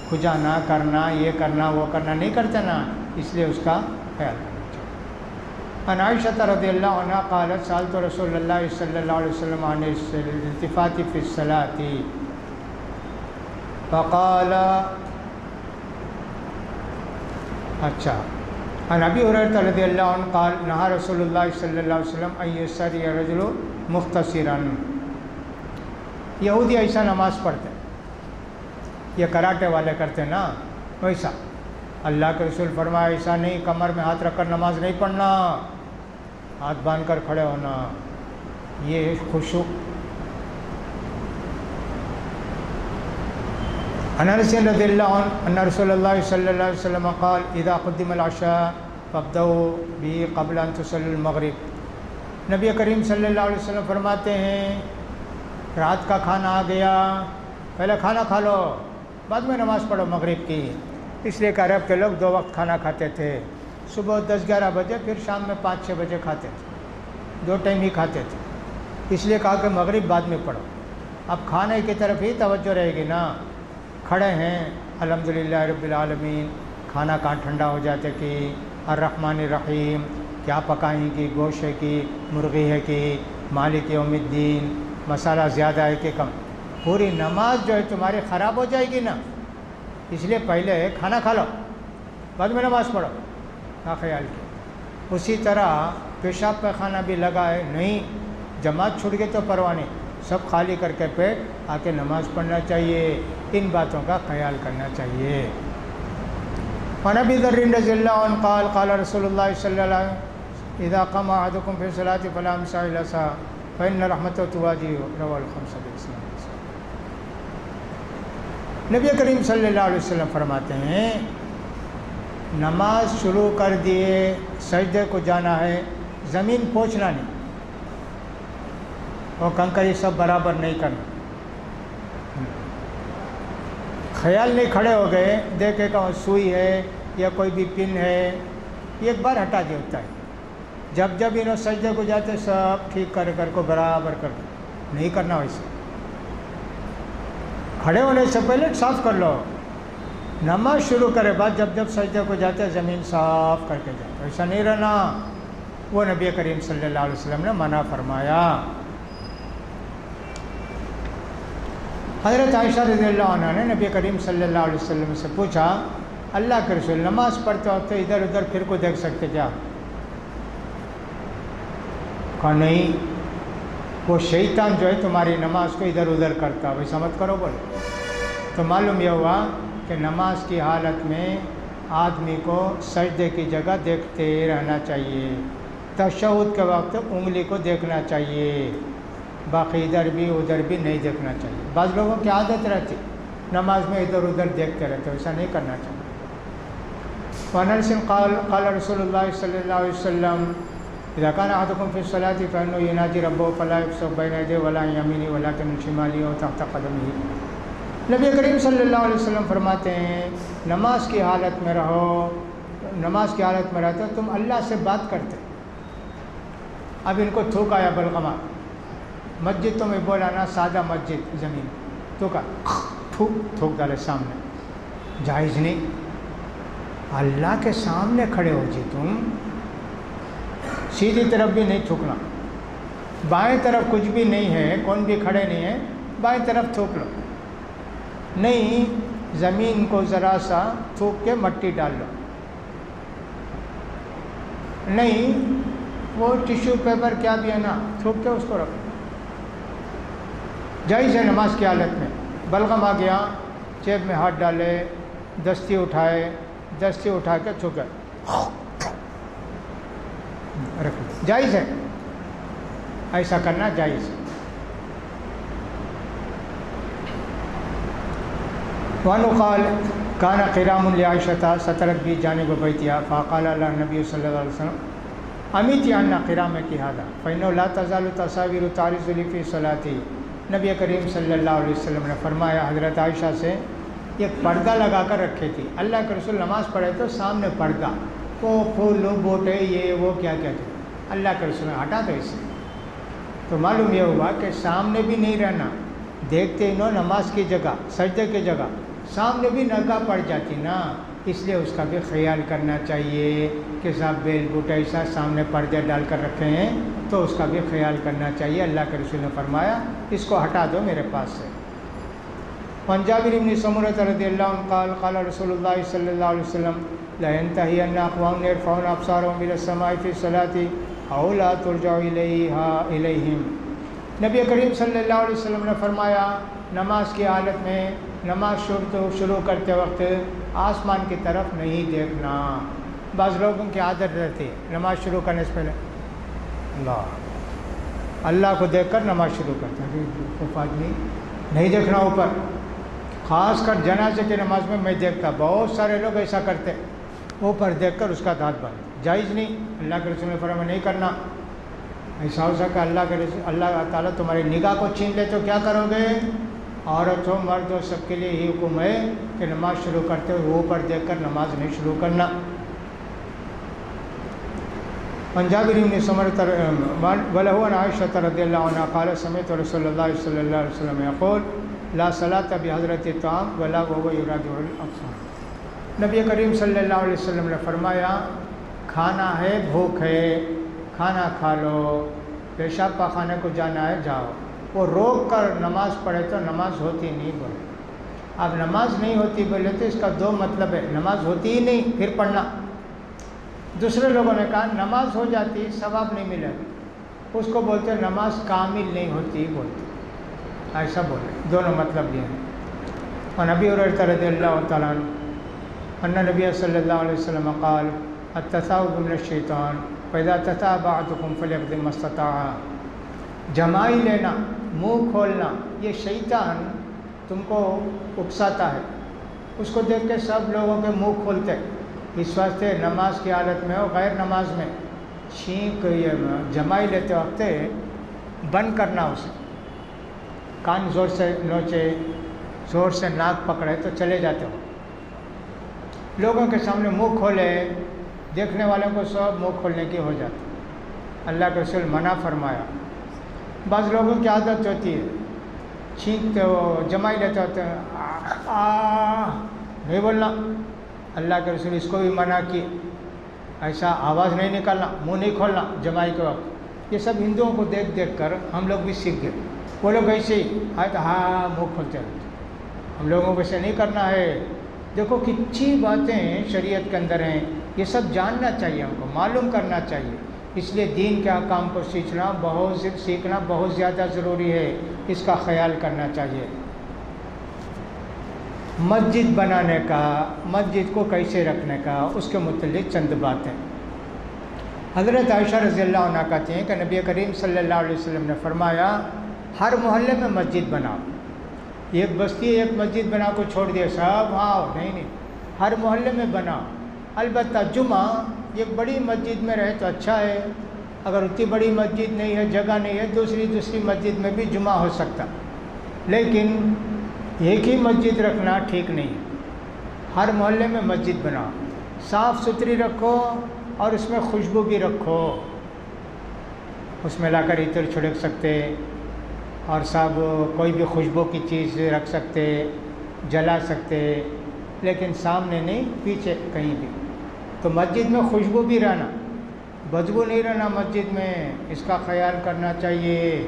کھجا نہ کرنا، یہ کرنا وہ کرنا نہیں کرتے نا، اس لیے اس کا خیال کرنا چاہیے. عن عائشہ رضی اللہ عنہا قالت سألت رسول اللہ صلی اللہ علیہ وسلم عن الالتفات فی الصلاۃ فقال اچھا عن ابی ہریرہ رضی اللہ عنہ قال نہى رسول اللہ صلی اللہ علیہ وسلم ان یصلی الرجل مختصرا. یہودی ایسا نماز پڑھتے، یہ کراٹے والے کرتے نا ویسا. اللہ کے رسول فرمایا ایسا نہیں، کمر میں ہاتھ رکھ کر نماز نہیں پڑھنا، ہاتھ باندھ کر کھڑے ہونا، یہ خشوع. عن انس رضی اللہ عنہ ان رسول اللہ صلی اللہ علیہ وسلم قال اذا قدم العشاء فابدؤوا به قبل ان تصلوا المغرب. نبی کریم صلی اللہ علیہ وسلم فرماتے ہیں رات کا کھانا آ گیا، پہلے کھانا کھا لو بعد میں نماز پڑھو مغرب کی. اس لیے کہ عرب کے لوگ 2 وقت کھانا کھاتے تھے، صبح 10-11 بجے، پھر شام میں 5-6 بجے کھاتے تھے، 2 ٹائم ہی کھاتے تھے. اس لیے کہا کہ مغرب بعد میں پڑھو. اب کھانے کی طرف ہی توجہ رہے گی نا. کھڑے ہیں الحمدللہ رب العالمین، کھانا کہاں ٹھنڈا ہو جاتے کہ الرحمن الرحیم، کیا پکائیں گی، گوشت ہے کہ مرغی ہے کہ مالک یوم الدین، مسالہ زیادہ ہے کہ کم. پوری نماز جو ہے تمہاری خراب ہو جائے گی نا. اس لیے پہلے کھانا کھا لو بعد میں نماز پڑھو، کا خیال کیا. اسی طرح پیشاب پیخانہ بھی لگا ہے، نہیں جماعت چھوٹ گئی تو پرواہ نہیں، سب خالی کر کے پیٹ آ کے نماز پڑھنا چاہیے. ان باتوں کا خیال کرنا چاہیے. عن ابی ذر رضی اللہ عنہ قال قال رسول اللہ صلی اللہ علیہ وسلم اذا قام احدکم فی الصلاۃ فلا یمسح الا فإن رحمتہ تواجہ رواه الخمسۃ باسناد. نبی کریم صلی اللہ علیہ وسلم فرماتے ہیں نماز شروع کر دیے، سجدے کو جانا ہے، زمین پوچھنا نہیں، اور کنکر یہ سب برابر نہیں کرنا. خیال نہیں کھڑے ہو گئے، دیکھے کہ سوئی ہے یا کوئی بھی پن ہے، یہ ایک بار ہٹا دیا ہوتا ہے. جب جب انہوں سجدے کو جاتے سب ٹھیک کر کو برابر کر دو، نہیں کرنا ویسے. کھڑے ہونے سے پہلے صاف کر لو، نماز شروع کرے بعد جب جب سجدے کو جاتے زمین صاف کر کے جاتے، ایسا نہیں رہنا. وہ نبی کریم صلی اللہ علیہ وسلم نے منع فرمایا. حضرت عائشہ رضی اللہ عنہ نے نبی کریم صلی اللہ علیہ وسلم سے پوچھا اللہ کے رسول نماز پڑھتے وقت ادھر ادھر پھر کو دیکھ سکتے کیا؟ کہا نہیں، وہ شیطان جو ہے تمہاری نماز کو ادھر ادھر کرتا، ویسا مت کرو بولے. تو معلوم یہ ہوا کہ نماز کی حالت میں آدمی کو سجدے کی جگہ دیکھتے رہنا چاہیے. تشہد کے وقت انگلی کو دیکھنا چاہیے، باقی ادھر بھی ادھر بھی نہیں دیکھنا چاہیے. بعض لوگوں کی عادت رہتی نماز میں ادھر ادھر دیکھتے رہتے، ویسا نہیں کرنا چاہیے. وعن انس قال رسول اللہ صلی اللہ علیہ وسلم اذا كان احدكم في الصلاة فانه يناجي ربه فلا يبصق بين يديه ولا عن يمينه ولكن عن شماله وتحت قدمه. نبی کریم صلی اللہ علیہ وسلم فرماتے ہیں نماز کی حالت میں رہو، نماز کی حالت میں رہتے تم اللہ سے بات کرتے. اب ان کو تھوک آیا بلغما، مسجد تو میں بولا نا سادہ مسجد، زمین تھوکا تھوک ڈالے سامنے، جائز نہیں. اللہ کے سامنے کھڑے ہو جی تم، سیدھی طرف بھی نہیں تھوکنا، بائیں طرف کچھ بھی نہیں ہے، کون بھی کھڑے نہیں ہے، بائیں طرف تھوک لو. نہیں زمین کو ذرا سا تھوک کے مٹی ڈال لو، نہیں وہ ٹیشو پیپر کیا بھی ہے نا، تھوک کے اس کو رکھو، جائز ہے نماز کی حالت میں۔ بلغم آ گیا، جیب میں ہاتھ ڈالے، دستی اٹھائے، دستی اٹھا کے تھوکے رکھو، جائز ہے، ایسا کرنا جائز ہے۔ وانو قال کان قرام لعائشہ سترت بھی جانب بیتها فقال لها النبی صلی اللہ علیہ وسلم امیتی عنا قرامک هذا فإنه لا تزال تصاویر تعرض لی فی صلاتی۔ نبی کریم صلی اللہ علیہ وسلم نے فرمایا حضرت عائشہ سے، ایک پردہ لگا کر رکھے تھی، اللہ کے رسول نماز پڑھے تو سامنے پردہ، وہ پھول بوٹے یہ وہ کیا کہتے ہیں، اللہ کے رسول نے ہٹا دو اسے، تو معلوم یہ ہوا کہ سامنے بھی نہیں رہنا، دیکھتے انہوں نماز کی جگہ، سجدے کی جگہ سامنے بھی نگاہ پڑ جاتی نا، اس لیے اس کا بھی خیال کرنا چاہیے کہ صاحب بیل بوٹا ایسا سامنے پردے ڈال کر رکھے ہیں تو اس کا بھی خیال کرنا چاہیے۔ اللہ کے رسول نے فرمایا اس کو ہٹا دو میرے پاس سے۔ وعن جابر بن سمرة رضی اللہ عنہ قال قال رسول اللہ صلی اللہ علیہ وسلم لا ينتهين اقوام يرفعون ابصارهم الى السماء في الصلاة او لا ترجع الیہم۔ نبی کریم صلی اللہ علیہ وسلم نے فرمایا نماز کی حالت میں نماز شروع کرتے وقت آسمان کی طرف نہیں دیکھنا۔ بعض لوگوں کی عادت رہتی ہے نماز شروع کرنے سے پہلے اللہ کو دیکھ کر نماز شروع کرتے ہیں، آدمی نہیں دیکھنا اوپر، خاص کر جنازے کی نماز میں دیکھتا بہت سارے لوگ ایسا کرتے، اوپر دیکھ کر اس کا دھات بند، جائز نہیں۔ اللہ کے رسول نے فرمایا نہیں کرنا، ایسا ہو سکا اللہ تعالیٰ تمہاری نگاہ کو چھین لے تو کیا کرو گے؟ عورت ہو مرد ہو سب کے لیے یہی حکم ہے کہ نماز شروع کرتے ہوئے اوپر دیکھ کر نماز نہیں شروع کرنا۔ عن جابر بن سمرة وله عن عائشة رضی اللہ عنہ قال سمعت رسول اللہ صلی اللہ علیہ وسلم یقول لا صلاة بحضرت الطعام ولا وهو يراجع الابصار۔ نبی کریم صلی اللہ علیہ وسلم نے فرمایا کھانا ہے، بھوک ہے، کھانا کھا لو، پیشاب پاخانے کو جانا ہے جاؤ، وہ روک کر نماز پڑھے تو نماز ہوتی نہیں بولے۔ اب نماز نہیں ہوتی بولے تو اس کا دو مطلب ہے، نماز ہوتی ہی نہیں پھر پڑھنا۔ دوسرے لوگوں نے کہا نماز ہو جاتی ثواب نہیں ملے، اس کو بولتے نماز کامل نہیں ہوتی بولتے، ایسا بولے، دونوں مطلب یہ ہیں۔ اور نبی ہریرہ رضی اللہ تعالیٰ عنہ ان نبی صلی اللہ علیہ وسلم قال التثاؤب من الشیطان فاذا تثاءب احدکم فلیقض ما استطاع۔ جمائی لینا، منہ کھولنا، یہ شیطان تم کو اکساتا ہے، اس کو دیکھ کے سب لوگوں کے منہ کھولتے، اس واسطے نماز کی حالت میں ہو غیر نماز میں چھینک جمائی لیتے وقت بند کرنا، اسے کان زور سے نوچے، زور سے ناک پکڑے تو چلے جاتے ہو، لوگوں کے سامنے منہ کھولے، دیکھنے والوں کو سب منہ کھولنے کی ہو جاتی، اللہ کے رسول منع فرمایا۔ بعض لوگوں کی عادت ہوتی ہے چھینکتے ہو جمائی لیتے ہوتے ہیں نہیں بولنا، اللہ کے رسول اس کو بھی منع کی، ایسا آواز نہیں نکالنا، منہ نہیں کھولنا جمائی کے وقت۔ یہ سب ہندوؤں کو دیکھ دیکھ کر ہم لوگ بھی سیکھ گئے، وہ لوگ ایسے ہی آئے تو ہاں منہ کھولتے رہتے، ہم لوگوں کو ایسے نہیں کرنا ہے۔ دیکھو کتنی باتیں شریعت کے اندر ہیں، یہ سب جاننا چاہیے، ہم کو معلوم کرنا چاہیے، اس لیے دین کے احکام کو سیکھنا بہت زیادہ ضروری ہے، اس کا خیال کرنا چاہیے۔ مسجد بنانے کا، مسجد کو کیسے رکھنے کا، اس کے متعلق چند باتیں۔ حضرت عائشہ رضی اللہ عنہ کہتی ہیں کہ نبی کریم صلی اللہ علیہ وسلم نے فرمایا ہر محلے میں مسجد بناؤ، ایک بستی ایک مسجد بنا کو چھوڑ دیا سب ہاں نہیں، ہر محلے میں بناؤ۔ البتہ جمعہ ایک بڑی مسجد میں رہے تو اچھا ہے، اگر اتنی بڑی مسجد نہیں ہے، جگہ نہیں ہے، دوسری مسجد میں بھی جمعہ ہو سکتا، لیکن ایک ہی مسجد رکھنا ٹھیک نہیں ہے، ہر محلے میں مسجد بناؤ، صاف ستھری رکھو اور اس میں خوشبو بھی رکھو، اس میں لا کر عطر چھڑک سکتے اور سب کوئی بھی خوشبو کی چیز رکھ سکتے، جلا سکتے، لیکن سامنے نہیں، پیچھے کہیں بھی۔ تو مسجد میں خوشبو بھی رہنا، بدبو نہیں رہنا مسجد میں، اس کا خیال کرنا چاہیے۔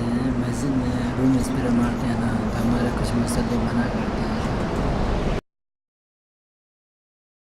کرتے ہیں مسجد میں روم اسپرے مارتے ہیں نا، تو ہمارے کچھ مسجد منع کرتے ہیں.